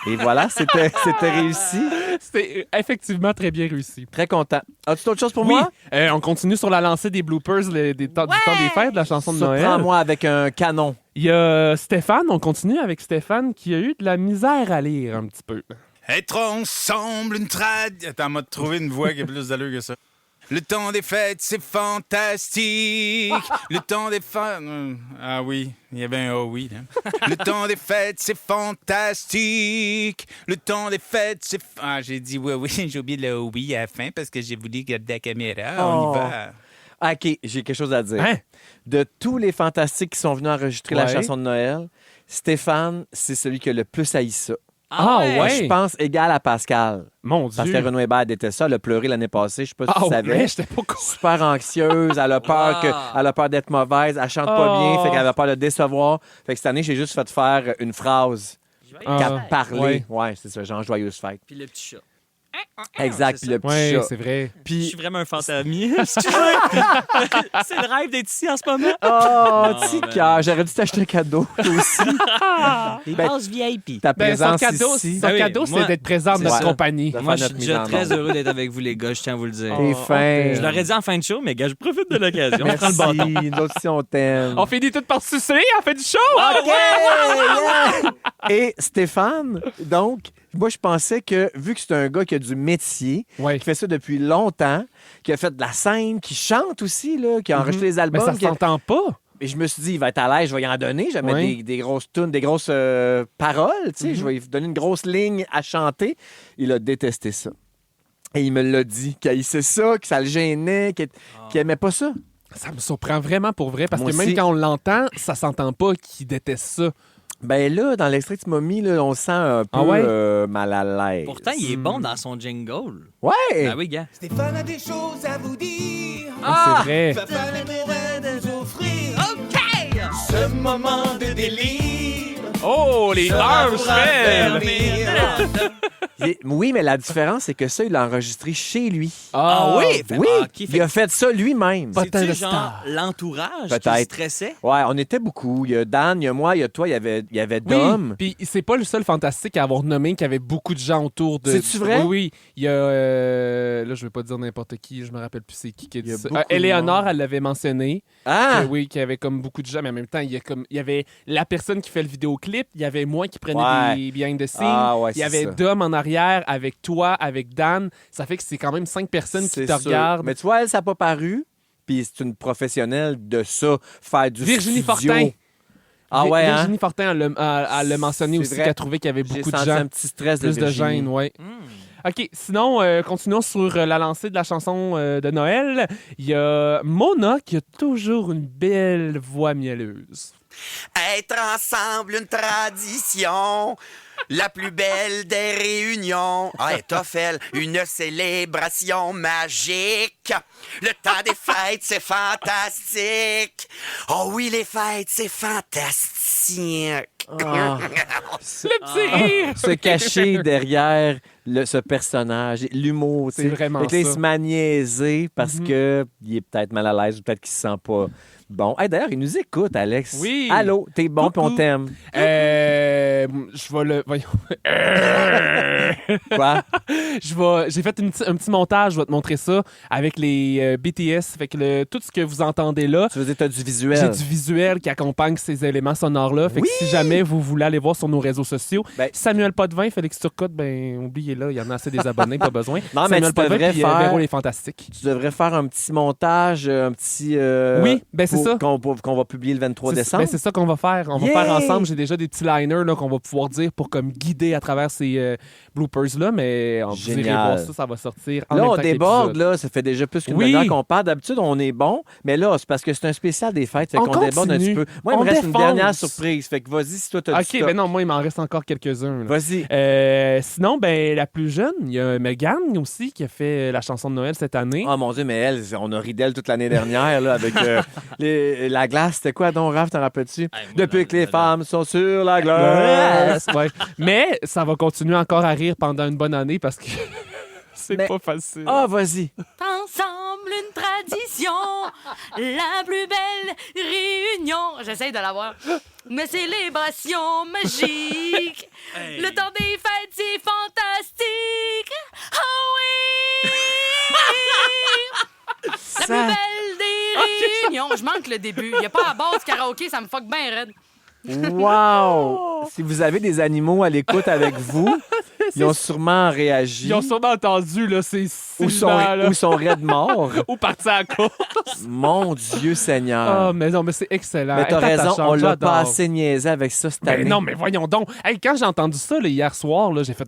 Et voilà, c'était réussi. C'était effectivement très bien réussi. Très content. As-tu d'autres choses pour Oui, moi? on continue sur la lancée des bloopers du temps des fêtes, de la chanson de Noël. Surprends-moi avec un canon. Il y a Stéphane, on continue avec Stéphane qui a eu de la misère à lire un petit peu. Être ensemble, une trad... Attends, m'a trouvé une voix qui a plus d'allure que ça. Le temps des fêtes, c'est fantastique. Le temps des fêtes... Ah oui, il y avait un « ah oui ». Là. Le temps des fêtes, c'est fantastique. Le temps des fêtes, c'est... Ah, j'ai dit oui, j'ai oublié le « oui » à la fin parce que j'ai voulu garder la caméra. On y va. Ah, OK, j'ai quelque chose à dire. Hein? De tous les fantastiques qui sont venus enregistrer la Ouais. chanson de Noël, Stéphane, c'est celui qui a le plus haï ça. Ah Moi, ouais? je pense égal à Pascal. Mon Parce Dieu. que Renaud Hébert détestait ça. Elle a pleuré l'année passée. Je sais pas si Ah tu savais. ouais, j'étais pas con. Super anxieuse. Elle a peur, elle a peur d'être mauvaise. Elle chante pas bien. Fait qu'elle a peur de décevoir. Fait que cette année, j'ai juste fait faire une phrase. Qu'à parler. Ouais, c'est ça. Genre, joyeuse fête. Puis le petit chat. Exact. c'est Puis le petit Ouais, chat. c'est vrai. Je Puis, suis vraiment un fantamier. C'est le rêve d'être ici en ce moment. oh, Non, petit ben- cœur. J'aurais dû t'acheter un cadeau, toi aussi. Les Ben, bases VIP. Ta Ben, son présence cadeau, ici. son Ah oui, cadeau, moi, c'est d'être présent dans c'est notre ça. compagnie. De Moi, faire je suis notre déjà mise en très onde. heureux d'être avec vous, les gars, je tiens à vous le dire. T'es Oh, fin. Je l'aurais dit en fin de show, mais gars, je profite de l'occasion. On prend le Merci. bâton. Nous autres aussi, on t'aime. On finit tout par sucer en fait du show. OK! Yeah! Et Stéphane, donc, moi, je pensais que, vu que c'est un gars qui a du métier, Ouais. qui fait ça depuis longtemps, qui a fait de la scène, qui chante aussi, là, qui a enregistré les Mais albums. ça qui a- s'entend pas. Et je me suis dit, il va être à l'aise, je vais y en donner. Je vais mettre Ouais. des grosses tunes, des grosses paroles. Tu sais, je vais lui donner une grosse ligne à chanter. Il a détesté ça. Et il me l'a dit, qu'il haïssait ça, que ça le gênait, qu'il aimait pas ça. Ça me surprend vraiment pour vrai, parce Moi que même aussi. quand on l'entend, ça s'entend pas qu'il déteste ça. Ben là, dans l'extrait que tu m'as mis, là, on sent un peu Ah ouais? mal à l'aise. Pourtant, il est bon dans son jingle. Ouais! Ben oui, gars. Stéphane a des choses à vous dire. Ah, c'est vrai. Stéphane aimerait vous offrir. OK! Ce moment de délire. Oh, les sera larges pour frères! affermir. Oui, mais la différence, c'est que ça, il l'a enregistré chez lui. Ah oui? Oui, Ah, ok, il a fait ça lui-même. Pas- C'est-tu de genre star. l'entourage qui Peut-être. stressait? Ouais, on était beaucoup. Il y a Dan, il y a moi, il y a toi, il y avait Dom. Oui, puis c'est pas le seul fantastique à avoir nommé qu'il y avait beaucoup de gens autour de... C'est-tu vrai? Oui, oui. Il y a... là, je vais pas dire n'importe qui, je me rappelle plus c'est qui a Il y a dit ça. beaucoup de Éléonore, monde. elle l'avait mentionné. Ah! Oui, qu'il y avait comme beaucoup de gens, mais en même temps, il y avait la personne qui fait le vidéoclip, il y avait moi qui prenais Ouais. des behind the scenes, Ah, ouais, il y c'est avait ça. Dom en arrière, avec toi, avec Dan. Ça fait que c'est quand même 5 personnes qui C'est te sûr. regardent. Mais tu vois, elle, ça n'a pas paru. Puis c'est une professionnelle de ça, faire du Virginie studio. Fortin. Ah ouais, hein? Virginie Fortin, elle l'a mentionné C'est aussi, vrai. qu'elle trouvait qu'il y avait J'ai beaucoup de senti gens. un petit stress Plus de Virginie. gêne, oui. OK, sinon, continuons sur la lancée de la chanson de Noël. Il y a Mona qui a toujours une belle voix mielleuse. Être ensemble, une tradition. La plus belle des réunions. Ah, et Toffel, une célébration magique. Le temps des fêtes, c'est fantastique. Oh oui, les fêtes, c'est fantastique. Ah. Le petit rire! Se cacher derrière ce personnage, l'humour. C'est tu sais. vraiment Fait que là, il ça. se met à niaiser parce que il est peut-être mal à l'aise ou peut-être qu'il se sent pas bon. Hey, d'ailleurs, il nous écoute, Alex. Oui. Allô, t'es bon puis on Coucou. t'aime. Je vais le... Voyons. Quoi? J'ai fait un petit montage, je vais te montrer ça, avec les BTS. Fait que tout ce que vous entendez là, Tu veux dire, t'as du visuel? j'ai du visuel qui accompagne ces éléments sonores-là. Fait que si jamais vous voulez aller voir sur nos réseaux sociaux, Ben- Samuel Potvin, Félix Turcotte, ben oubliez-le, il y en a assez des abonnés, pas besoin. Non, mais Samuel tu Potvin devrais puis faire- Véro les Fantastiques. Tu devrais faire un petit montage, un petit... Oui, ben c'est ça. Qu'on va publier le 23 C'est- décembre. ben, c'est ça qu'on va faire. On va Yeah! faire ensemble. J'ai déjà des petits liners là, qu'on va pouvoir dire pour comme guider à travers ces bloopers-là, mais vous irez Génial. voir ça va sortir en Là, même on temps que déborde, l'épisode. là. Ça fait déjà plus qu'une Oui. demi-heure qu'on parle. D'habitude, on est bon. Mais là, c'est parce que c'est un spécial des fêtes. Fait On qu'on déborde un petit continue. peu. Moi, il On me reste une défonce. dernière surprise. Fait que vas-y, si toi, t'as du OK, stock. ben non, moi, il m'en reste encore quelques-uns. là. Vas-y. Sinon, ben la plus jeune, il y a Megan aussi qui a fait la chanson de Noël cette année. Oh mon Dieu, mais elle, on a ri d'elle toute l'année dernière, là, avec la glace. C'était quoi, donc, Raph, t'en rappelles-tu? moi, Depuis que les femmes sont sur la Glace, glace. ouais. Mais ça va continuer encore à rire pendant une bonne année parce que c'est Mais- pas facile. Ah, vas-y. Ensemble, une tradition, la plus belle réunion. J'essaye de l'avoir. Une célébration magique. Le temps des fêtes, c'est fantastique. Oh oui! La plus belle des réunions. Je manque le début. Il n'y a pas la base karaoké, ça me fuck bien raide. Wow! Si vous avez des animaux à l'écoute avec vous, ils ont sûrement réagi. Ils ont sûrement entendu, là, c'est ou sont raides morts. ou partis à course. Mon Dieu Seigneur. Ah, mais non, mais c'est excellent. Mais t'as Elle est raison, attachante, on l'a j'adore. pas assez niaisé avec ça cette Ben année. non, mais voyons donc. Hey, quand j'ai entendu ça là, hier soir, là, j'ai fait...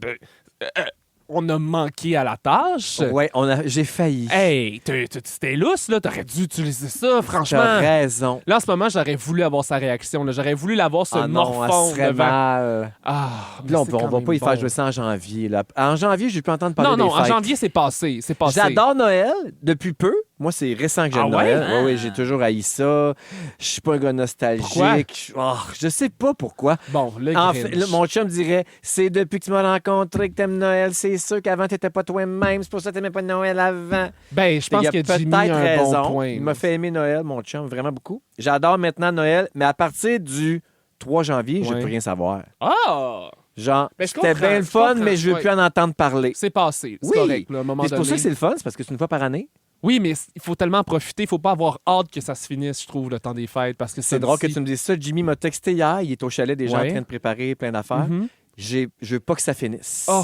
on a manqué à la tâche. Ouais, j'ai failli. Hey, c'était lousse, là. T'aurais dû utiliser ça, franchement. T'as raison. Là, en ce moment, j'aurais voulu avoir sa réaction. là. J'aurais voulu l'avoir se Ah non, elle morfondre serait devant. mal. Ah, mais Là, on c'est va quand pas même y faire bon. jouer ça en janvier. Là. En janvier, j'ai pu entendre parler Non, des non, en fêtes. janvier, c'est passé. C'est passé. J'adore Noël depuis peu. Moi, c'est récent que j'aime Ah ouais? Noël. Oui, j'ai toujours haï ça. Je suis pas un gars nostalgique. Je sais pas pourquoi. Bon, le En Grinch. fait, là, mon chum dirait, c'est depuis que tu m'as rencontré que t'aimes Noël. C'est sûr qu'avant, t'étais pas toi-même. C'est pour ça que t'aimais pas Noël avant. Ben, je pense Il a que Jimmy peut-être a un bon raison. point. Il m'a fait aimer Noël, mon chum, vraiment beaucoup. J'adore maintenant Noël, mais à partir du 3 janvier, je Ouais. veux plus rien savoir. Ah! Genre, Ben, je c'était comprends, bien le je fun, comprends, mais je veux ouais. plus en entendre parler. C'est passé. C'est Oui. correct, là, à un moment Mais c'est pour ça donné. que c'est le fun, c'est parce que c'est une fois par année. Oui, mais il faut tellement en profiter. Il faut pas avoir hâte que ça se finisse, je trouve, le temps des fêtes. Parce que C'est drôle que tu me dises ça. Jimmy m'a texté hier, il est au chalet des gens Ouais. en train de préparer plein d'affaires. Mhm. Je veux pas que ça finisse. Oh,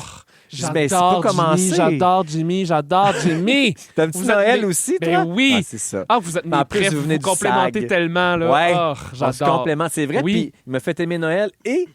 Je dis, ben, c'est j'adore pas commencé. Jimmy, j'adore Jimmy, j'adore Jimmy. T'as un petit Vous êtes Noël des- aussi, toi? Ben oui. Ah, c'est ça. Ah, vous êtes En mes plus, prêts, vous vous venez vous du complémentez SAG. tellement. Là. Ouais. Oh, On se j'adore. complémente, c'est vrai. Oui. Puis il m'a fait aimer Noël et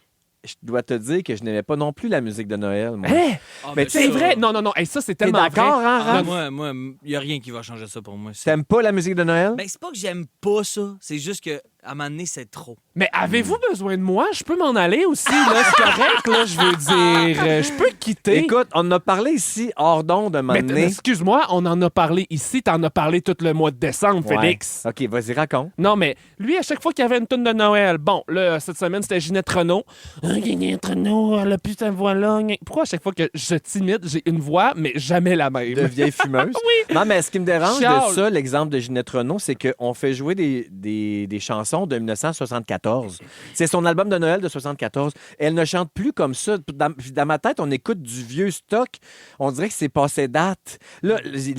je dois te dire que je n'aimais pas non plus la musique de Noël. Moi. Hein? Mais C'est vrai. Non. Hey, ça, c'est tellement d'accord, vrai. hein, Raph? Moi, il n'y a rien qui va changer ça pour moi. T'aimes pas la musique de Noël? Ben, c'est pas que j'aime pas ça. C'est juste que à un moment donné, c'est trop. Mais avez-vous besoin de moi? Je peux m'en aller aussi, là. C'est correct, là, je veux dire. Je peux quitter. Écoute, on en a parlé ici hors d'onde un moment Mais donné. excuse-moi, on en a parlé ici. T'en as parlé tout le mois de décembre, Ouais. Félix. OK, vas-y, raconte. Non, mais lui, à chaque fois qu'il y avait une toune de Noël, bon, là, cette semaine, c'était Ginette Renault. Ginette Renault, elle a plus sa voix-là. Pourquoi à chaque fois que je t'imite, j'ai une voix, mais jamais la même? De vieille fumeuse. Oui. Non, mais ce qui me dérange Charles. de ça, l'exemple de Ginette Renault, c'est qu'on fait jouer des chansons de 1974. C'est son album de Noël de 74. Elle ne chante plus comme ça. Dans ma tête, on écoute du vieux stock. On dirait que c'est passé date. Là,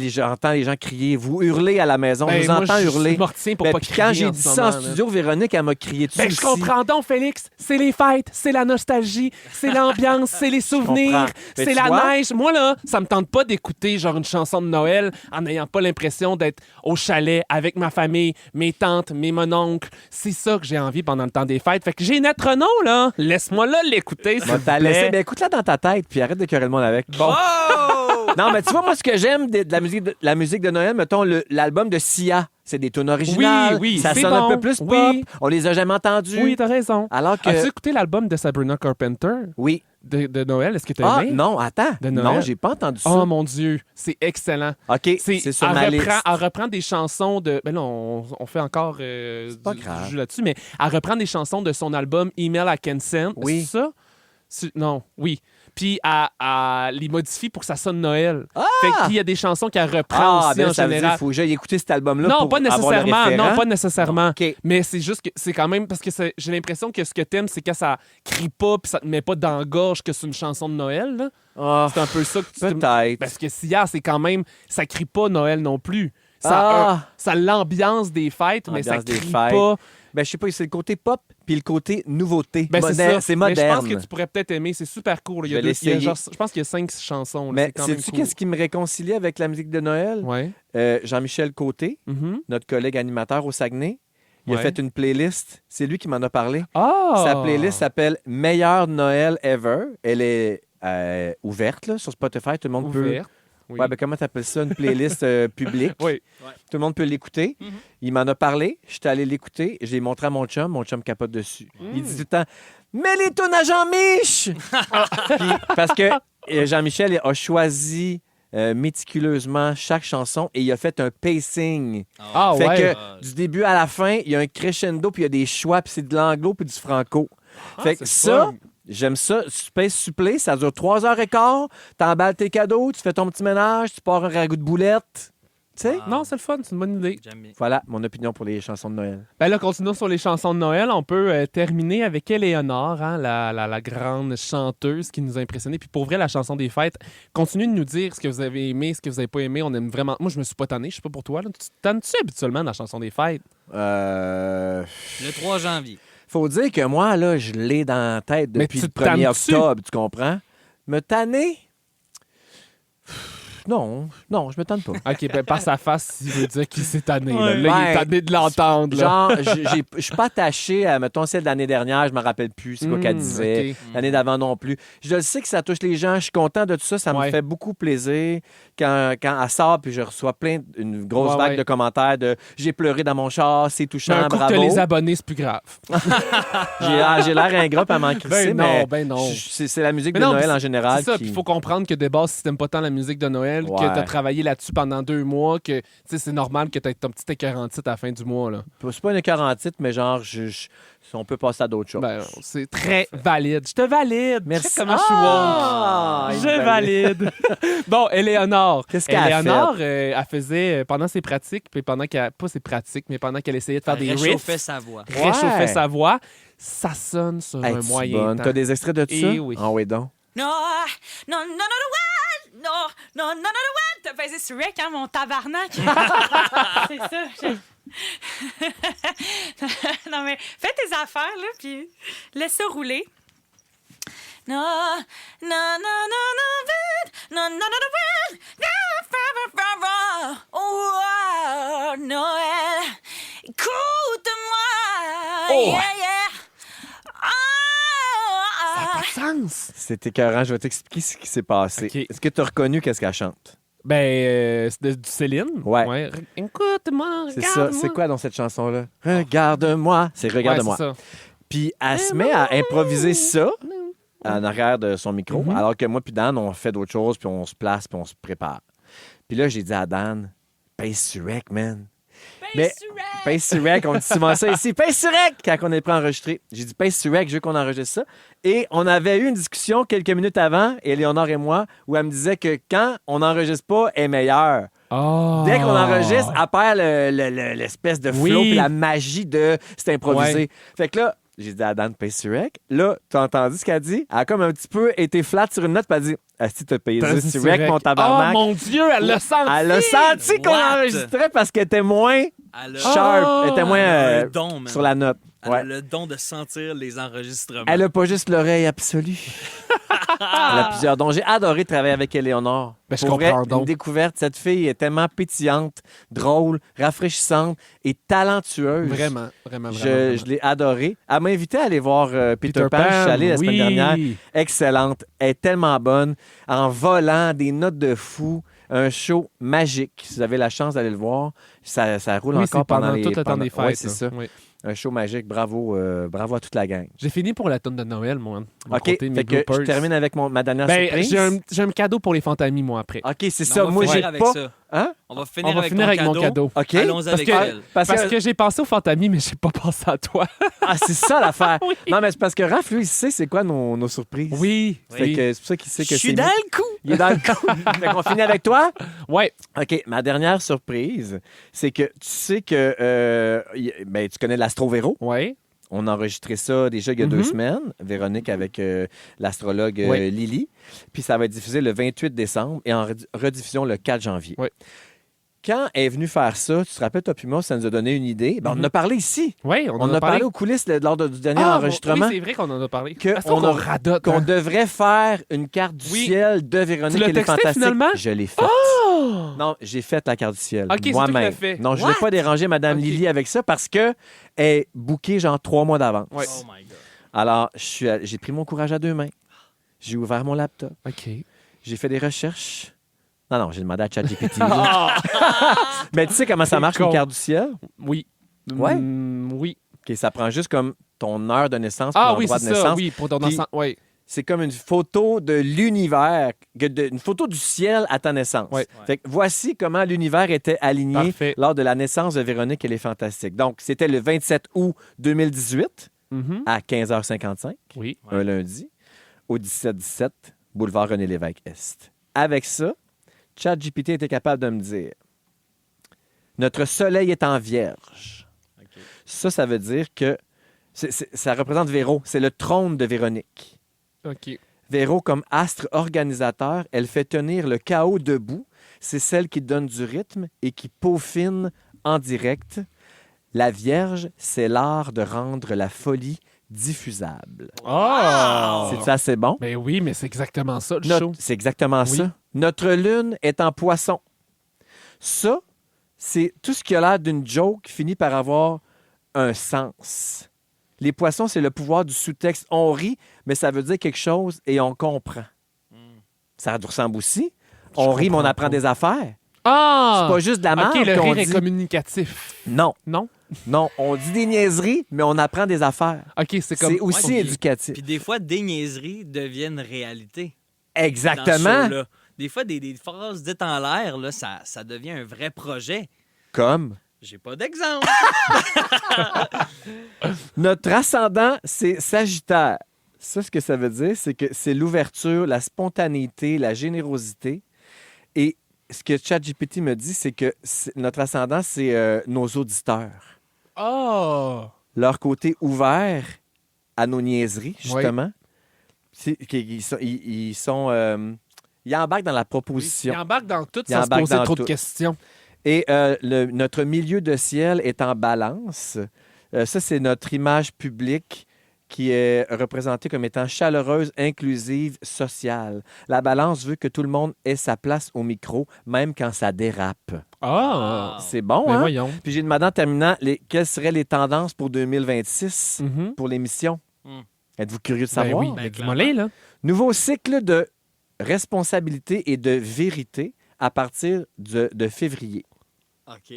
j'entends les gens crier. Vous hurlez à la maison. Ben, Je vous moi, entends je hurler. suis mortien pour Ben, pas puis crier quand j'ai en dit ce ça en moment, là. studio, Véronique, elle m'a crié dessus Ben, je aussi. comprends donc, Félix. C'est les fêtes, c'est la nostalgie, c'est l'ambiance, c'est les souvenirs, comprends. Mais c'est tu la vois? neige. Moi, là, ça me tente pas d'écouter genre une chanson de Noël en n'ayant pas l'impression d'être au chalet avec ma famille, mes tantes, mes mononcles. C'est ça que j'ai envie pendant le temps des fêtes. Fait que j'ai Ginette Renault, là. Laisse-moi là l'écouter, s'il Bon, vous t'as plaît. laissé. Ben, écoute-la dans ta tête, puis arrête de écœurer le monde avec. Bon. Non, mais tu vois, moi, ce que j'aime de la musique de Noël, mettons, l'album de Sia. C'est des tunes originales. Oui, ça c'est sonne bon. un peu plus pop. Oui. On les a jamais entendus. Oui, t'as raison. Alors que... As-tu écouté l'album de Sabrina Carpenter Oui. de Noël? Est-ce que t'as Ah, aimé? non, attends. De Noël? Non, j'ai pas entendu ça. Oh mon Dieu, c'est excellent. OK, c'est sur ma liste. Elle reprend des chansons de... Ben là, on fait encore pas du grave. jeu là-dessus, mais elle reprend des chansons de son album Email I Can Send. Oui. C'est ça? Non, oui. Puis elle les modifie pour que ça sonne Noël. Ah! Fait que puis il y a des chansons qu'elle reprend aussi ben, en ça veut dire général. qu'il faut que j'aille écouter cet album-là Non, pour pas avoir le nécessairement. référent. Non, pas nécessairement. OK. Mais c'est juste que c'est quand même parce que j'ai l'impression que ce que t'aimes, c'est que ça crie pas puis ça te met pas dans la gorge que c'est une chanson de Noël. Là. Ah, C'est un peu ça que tu peut-être. Parce que Sia, c'est quand même. Ça crie pas Noël non plus. Ça a l'ambiance des fêtes, mais ça Ambiance des crie fêtes. pas. Ben, je sais pas, c'est le côté pop puis le côté nouveauté. Ben, c'est ça. C'est Mais moderne. je pense que tu pourrais peut-être aimer. C'est super cool. Je vais l'essayer. Je pense qu'il y a 5 chansons. Là. Mais C'est quand même sais-tu cool. qu'est-ce qui me réconcilie avec la musique de Noël? Ouais. Jean-Michel Côté, Mhm. notre collègue animateur au Saguenay, il a Ouais. fait une playlist. C'est lui qui m'en a parlé. Ah! Sa playlist s'appelle Meilleur Noël Ever. Elle est ouverte là, sur Spotify. Tout le monde peut. Ouverte. Oui. Ouais, ben, comment t'appelles ça? Une playlist publique. Oui. Tout le monde peut l'écouter. Il m'en a parlé. J'étais allé l'écouter. Je l'ai montré à mon chum. Mon chum capote dessus. Il dit tout le temps mets les tunes à Jean-Mich! Puis, parce que Jean-Michel a choisi méticuleusement chaque chanson et il a fait un pacing. Ah Fait ouais. que du début à la fin, il y a un crescendo, puis il y a des choix, puis c'est de l'anglo, puis du franco. Fait que c'est ça, fun. j'aime ça. Space supplé, ça dure 3h15. T'emballes tes cadeaux, tu fais ton petit ménage, tu pars un ragoût de boulettes. Tu sais? Non, c'est le fun. C'est une bonne idée. J'aime bien. Voilà mon opinion pour les chansons de Noël. Ben là, continuons sur les chansons de Noël. On peut terminer avec Éléonore, hein, la grande chanteuse qui nous a impressionnés. Puis pour vrai, la chanson des fêtes, continuez de nous dire ce que vous avez aimé, ce que vous n'avez pas aimé. On aime vraiment... Moi, je me suis pas tanné. Je sais pas pour toi. Là. Tu te tannes-tu habituellement de la chanson des fêtes? Le 3 janvier. Faut dire que moi, là, je l'ai dans la tête Mais depuis tu le te 1er tannes-tu? octobre, tu comprends? Me tanner? Non, je me tanne pas. OK, ben par sa face, il veut dire qu'il s'est tanné. Là, Ouais. Là, il est tanné de l'entendre. là. Genre, je suis pas attaché à, mettons, celle de l'année dernière, je me rappelle plus, c'est quoi qu'elle disait. OK. L'année d'avant non plus. Je le sais que ça touche les gens, je suis content de tout ça, ça me Ouais. fait beaucoup plaisir quand elle sort, puis je reçois une grosse Ouais, vague ouais. de commentaires de « J'ai pleuré dans mon char, c'est Mais touchant, un coup que bravo t'as les abonnés, c'est plus grave. ». J'ai l'air ingrat à m'en crisser, mais Ben non. c'est la musique Mais de non, Noël puis en général. C'est ça, qui- puis il faut comprendre que de base, si t'aimes pas tant la musique de Noël, que Ouais. t'as travaillé là-dessus pendant 2 mois, que tu sais, c'est normal que t'aies ton petit écœur en titre à la fin du mois. Là. C'est pas une 40 mais genre, on peut passer à d'autres choses. Ben, c'est très valide. Je te valide. Merci. Check comment je suis woke. Je valide. Bon, Éléonore. Qu'est-ce qu'elle a Éléonore, elle faisait pendant ses pratiques, puis pendant qu'elle... Pas ses pratiques, mais pendant qu'elle essayait de faire des Réchauffait riffs, sa voix. réchauffait Ouais. sa voix, ça sonne sur Hey, un tu moyen bonne. temps. T'as des extraits de tout Eh ça? oui. Ah oui, donc. Non, non, non, non, non, non, non, non, non, non, t'as pesé sur Rec, hein, mon tabarnak. C'est ça. Non, mais fais tes affaires, là, puis laisse ça rouler. Non, non, non, non, non, non, non, non, non, non, oh, Noël, écoute-moi, Oh. yeah, yeah. Ça pense. C'est écœurant. Je vais t'expliquer ce qui s'est passé. OK. Est-ce que tu as reconnu qu'est-ce qu'elle chante? Ben, c'est du Céline. Ouais. Écoute-moi, C'est ça. regarde-moi. C'est quoi dans cette chanson-là? Regarde-moi. C'est Regarde-moi. Ouais, c'est ça. Puis elle se met à improviser ça en arrière de son micro, Mhm. alors que moi puis Dan, on fait d'autres choses, puis on se place, puis on se prépare. Puis là, j'ai dit à Dan, pèse sur rec, man. Pèse sur rec, on dit souvent ça ici. Pèse sur rec quand on est prêt à enregistrer. J'ai dit pèse sur rec, je veux qu'on enregistre ça. Et on avait eu une discussion quelques minutes avant, Éléonore et moi, où elle me disait que quand on n'enregistre pas, elle est meilleure. Oh. Dès qu'on enregistre, elle perd l'espèce de flow Oui. et la magie de c'est improvisé. Ouais. Fait que là, j'ai dit à Dan, paye sur rec. Là, t'as entendu ce qu'elle dit? Elle a comme un petit peu été flat sur une note, puis elle a dit, Asti, t'as payé T'as 10 dit sur sur rec, rec. mon tabarnak. Oh mon Dieu, elle l'a senti. Elle a senti qu'on What? enregistrait parce qu'elle était moins Elle a, sharp. Elle était moins elle a un don, man. sur la note. Elle Ouais. a le don de sentir les enregistrements. Elle a pas juste l'oreille absolue. Elle a plusieurs dons. J'ai adoré travailler avec Éléonore. Ben, je Pour vrai, comprends donc. une découverte. Cette fille est tellement pétillante, drôle, rafraîchissante et talentueuse. Vraiment, vraiment, Je vraiment. l'ai adorée. Elle m'a invité à aller voir Peter Pan. Je suis allé la semaine dernière. Excellente. Elle est tellement bonne. En volant, des notes de fou. Un show magique. Si vous avez la chance d'aller le voir, ça roule Oui, encore c'est pendant les... tout le temps des fêtes. Ouais, c'est là. ça. Oui. Un show magique. Bravo, bravo à toute la gang. J'ai fini pour la tonne de Noël, moi. Mon OK, côté, mes fait que je bloopers. termine avec ma dernière Ben, surprise. j'ai un cadeau pour les fantamis, moi, après. OK, c'est Mais ça. on va Moi, finir j'ai avec pas... ça. Hein? On va finir, On va finir avec mon cadeau. OK. Allons-y Parce avec que- elle. Parce Parce que... que j'ai pensé aux fantamis, mais j'ai pas pensé à toi. Ah, c'est ça l'affaire. Oui. Non, mais c'est parce que Raph, lui, il sait c'est quoi nos surprises. Oui. Fait que c'est pour ça qu'il sait que Je suis c'est... dans nous. le coup. Il est dans le coup. Fait qu'on finit avec toi? Ouais. OK, ma dernière surprise, c'est que tu sais que... ben, tu connais l'Astro Véro. Ouais. On a enregistré ça déjà il y a 2 semaines. Véronique avec l'astrologue Oui. Lily. Puis ça va être diffusé le 28 décembre et en rediffusion le 4 janvier. Oui. Quand elle est venue faire ça, tu te rappelles, toi puis moi, ça nous a donné une idée. Ben, on en a parlé ici. Ouais, On en a parlé aux coulisses lors du dernier enregistrement. Oui, c'est vrai qu'on en a parlé. Que Parce qu'on on a- radote. Qu'on hein. devrait faire une carte du Oui. ciel de Véronique Tu l'as et les texté, Fantastiques. finalement? Je l'ai faite. Oh! Non, j'ai fait la carte du ciel. OK, c'est toi qui moi-même. l'as fait. Non, je ne l'ai pas dérangé Mme OK. Lily avec ça parce qu'elle est bookée genre 3 mois d'avance. Ouais. Oh my God. Alors, j'ai pris mon courage à 2 mains. J'ai ouvert mon laptop. OK. J'ai fait des recherches. Non, j'ai demandé à ChatGPT. Ah! Mais tu sais comment ça C'est marche, con. une carte du ciel? Oui. Ouais. Oui. OK, ça prend juste comme ton heure de naissance, Ah ton oui, endroit c'est de ça. naissance. Oui, pour ton Puis- enfant. Oui. C'est comme une photo de l'univers, une photo du ciel à ta naissance. Ouais. Fait que voici comment l'univers était aligné Parfait. lors de la naissance de Véronique et les Fantastiques. Donc, c'était le 27 août 2018 Mhm. à 15h55, Oui. un lundi, au 17-17, boulevard René-Lévesque Est. Avec ça, ChatGPT était capable de me dire « Notre soleil est en vierge. Ça veut dire que ça représente Véro. C'est le trône de Véronique. OK. Véro, comme astre organisateur, elle fait tenir le chaos debout. C'est celle qui donne du rythme et qui peaufine en direct. La Vierge, c'est l'art de rendre la folie diffusable. Oh! C'est assez bon? Ben oui, mais c'est exactement ça, le Notre- show. C'est exactement Oui. ça. Notre lune est en poisson. Ça, c'est tout ce qui a l'air d'une joke qui finit par avoir un sens. Les poissons, c'est le pouvoir du sous-texte. On rit, mais ça veut dire quelque chose et on comprend. Ça ressemble aussi. On rit, mais on comprends apprend pas. des affaires. Ah! C'est pas juste de la merde OK, le qu'on rire est dit. communicatif. Non, Non? non. On dit des niaiseries, mais on apprend des affaires. OK, c'est comme... C'est aussi Ouais, éducatif. Puis des fois, des niaiseries deviennent réalité. Dans ce Exactement. show-là. Des fois, des phrases dites en l'air, là, ça devient un vrai projet. Comme J'ai pas d'exemple. notre ascendant, c'est Sagittaire. Ça, ce que ça veut dire, c'est que c'est l'ouverture, la spontanéité, la générosité. Et ce que ChatGPT me dit, c'est que notre ascendant, c'est nos auditeurs. Oh! Leur côté ouvert à nos niaiseries, justement. Ils embarquent dans la proposition. Il embarque dans tout Il sans se embarque poser dans trop tout. de questions. Et notre milieu de ciel est en balance. Ça, c'est notre image publique qui est représentée comme étant chaleureuse, inclusive, sociale. La balance veut que tout le monde ait sa place au micro, même quand ça dérape. Ah! C'est bon, Ben hein? voyons. Puis j'ai demandé en terminant quelles seraient les tendances pour 2026 Mhm. pour l'émission. Êtes-vous curieux de Ben savoir? oui, ben, dis-moi les, là. Nouveau cycle de responsabilité et de vérité à partir de février. OK.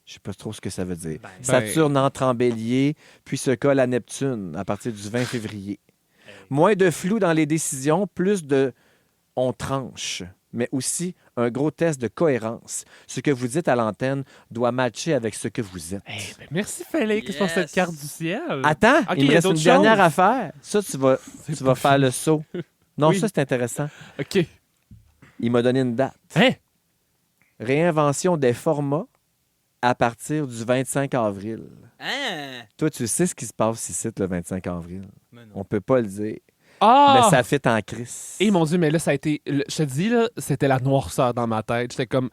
Je sais pas trop ce que ça veut dire. Ben, Saturne entre en bélier, puis se colle à Neptune à partir du 20 février. Moins de flou dans les décisions, plus de on tranche, mais aussi un gros test de cohérence. Ce que vous dites à l'antenne doit matcher avec ce que vous êtes. Eh ben, merci, Félix, pour Yes. cette carte du ciel. Attends, Ok, il y me a reste une d'autres dernière choses. affaire. Ça, tu vas faire le saut. Non, Oui. ça, c'est intéressant. OK. Il m'a donné une date. Hein? Réinvention des formats à partir du 25 avril. Hein? Toi, tu sais ce qui se passe ici le 25 avril. Mais non. On peut pas le dire. Ah! Mais ça fait en crise. Et mon Dieu, mais là, ça a été... Je te dis, là, c'était la noirceur dans ma tête. J'étais comme...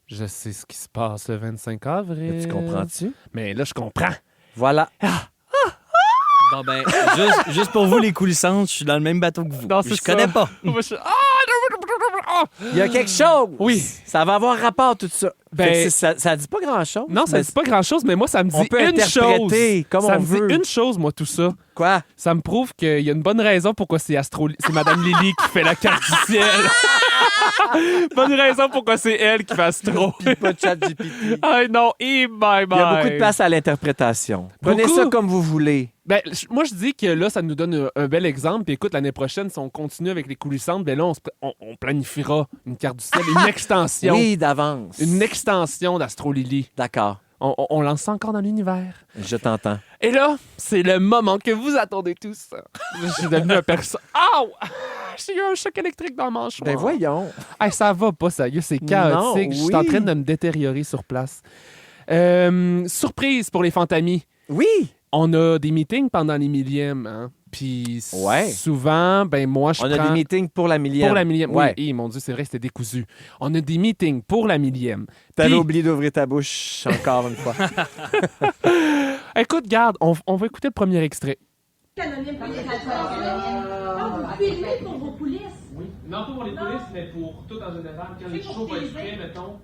Je sais ce qui se passe le 25 avril. Mais tu comprends-tu? Mais là, je comprends. Voilà. Bon, ben, juste pour vous, les coulissantes, je suis dans le même bateau que vous. Non, c'est Je connais ça. pas. Moi, je- Il y a quelque chose. Oui. Ça va avoir rapport, tout ça. Ben- Fait que ça dit pas grand-chose. Non, ça mais dit pas grand-chose, mais moi, ça me dit on peut une chose. interpréter comme Ça on me veut. dit une chose, moi, tout ça. Quoi? Ça me prouve qu'il y a une bonne raison pourquoi c'est c'est Madame Lily qui fait la carte du ciel. Bonne raison pourquoi c'est elle qui fait Astro. Puis pas de chat GPT. Ah non, et bye bye. Il y a beaucoup de place à l'interprétation. Prenez Beaucoup. ça comme vous voulez. Ben, moi, je dis que là, ça nous donne un bel exemple. Puis écoute, l'année prochaine, si on continue avec les coulissantes, ben là, on planifiera une carte du ciel, une extension. Oui, d'avance. Une extension d'Astro Lily. D'accord. On lance ça encore dans l'univers. Je t'entends. Et là, c'est le moment que vous attendez tous. Je suis devenu un personne. Aouh! J'ai eu un choc électrique dans le manche. Ben voyons. Hey, ça va pas, sérieux, c'est chaotique. Non, Je suis en oui. train de me détériorer sur place. Surprise pour les Fantamis. Oui. On a des meetings pendant les millièmes. Hein? Puis Ouais. souvent, ben moi, je On prends... a des meetings pour la millième. Pour la millième, Ouais. oui. Mon Dieu, c'est vrai, c'était décousu. On a des meetings pour la millième. T'avais Puis- oublié d'ouvrir ta bouche encore une fois. Écoute, garde, on va écouter le premier extrait. Vous filmez pour vos coulisses. Oui. Non, pas pour les coulisses, mais pour tout en général. Quand les shows vont être prêts, mettons.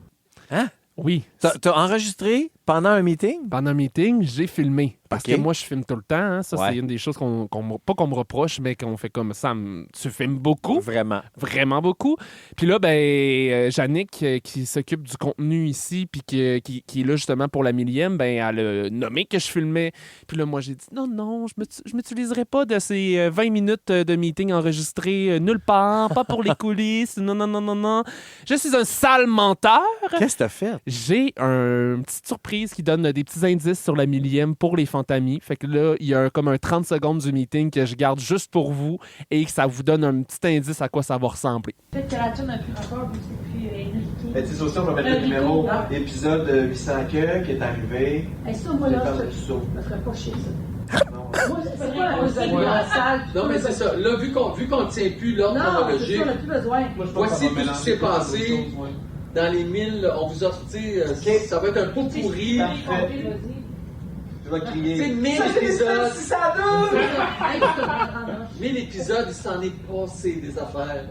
Hein? Oui. T'as enregistré pendant un meeting? Pendant un meeting, j'ai filmé. Parce OK. que moi, je filme tout le temps. Hein. Ça, Ouais. c'est une des choses pas qu'on me reproche, mais qu'on fait comme ça. Tu filmes beaucoup. Vraiment. Vraiment beaucoup. Puis là, ben, Jannick, qui s'occupe du contenu ici, puis qui est là justement pour la millième, ben, elle a nommé que je filmais. Puis là, moi, j'ai dit non, je m'utiliserai pas de ces 20 minutes de meeting enregistrés nulle part, pas pour les coulisses. Non. Je suis un sale menteur. Qu'est-ce que t'as fait? J'ai une petite surprise qui donne des petits indices sur la millième pour les Fantamis. Fait que là, il y a comme un 30 secondes du meeting que je garde juste pour vous et que ça vous donne un petit indice à quoi ça va ressembler. Peut-être que la tune a plus rapport, vu que c'est plus Enrique. Ben, tu sais, aussi, on va mettre le numéro épisode 800 qui est arrivé. Hey, ça, moi, là, Dépend ça du saut. me ferait pas chier, ça. Non, Moi, c'est pas un salut en salle. Non, mais c'est ça. Là, vu qu'on ne tient plus l'ordre Non, c'est chronologique, ça, on n'a plus besoin. voici tout ce qui s'est passé dans les 1000. On vous a dit, ça va être un pot pourri. Je vais Tu sais, crier. 1000 épisodes. 1000 1000 épisodes, il s'en est passé des affaires.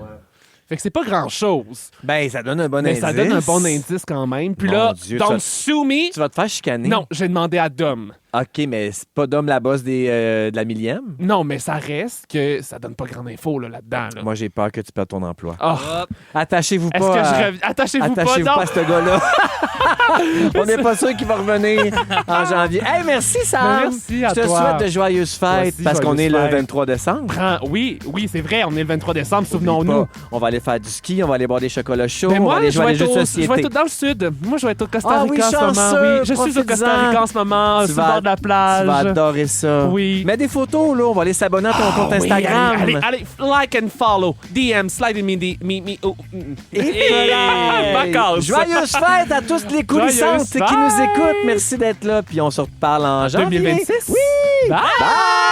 Fait que c'est pas grand-chose. Ben, ça donne un bon Mais indice. ça donne un bon indice quand même. Puis Mon là, Dieu, Don't ça- Sue Me. Tu vas te faire chicaner? Non, j'ai demandé à Dom. OK, mais c'est pas Dom la boss de la millième? Non, mais ça reste que ça donne pas grande info là-dedans. Là. Moi, j'ai peur que tu perds ton emploi. Ah. Attachez-vous Est-ce pas. que à- je reviens? Attachez-vous pas, Attachez-vous non. pas à ce gars-là. On n'est pas sûr qu'il va revenir en janvier. Hey, merci, Sam. Ben, merci à Je te toi. souhaite de joyeuses fêtes Toi aussi, parce qu'on est joyeuses le fêtes. 23 décembre. Oui, c'est vrai, on est le 23 décembre, Oublie souvenons-nous. pas, on va aller faire du ski, on va aller boire des chocolats chauds, Mais on va moi, aller je jouer à vais des jeux de être société. dans le sud. Moi, je vais être au Costa Ah Rica oui, en ce moment. chanceux, Oui, je suis au Costa profites-en. Rica en ce moment, Tu sur le vas- bord de la plage. Tu vas adorer ça. Oui. Mets des photos, là. On va aller s'abonner à ton compte Oui, Instagram. allez, like and follow. DM, slide me, oh. Et voilà, vacances. Joyeuses fêtes à tous les coulissantes Joyeuses qui nous fêtes. écoutent. Merci d'être là. Puis on se reparle en janvier. 2026. Oui! Bye! Bye!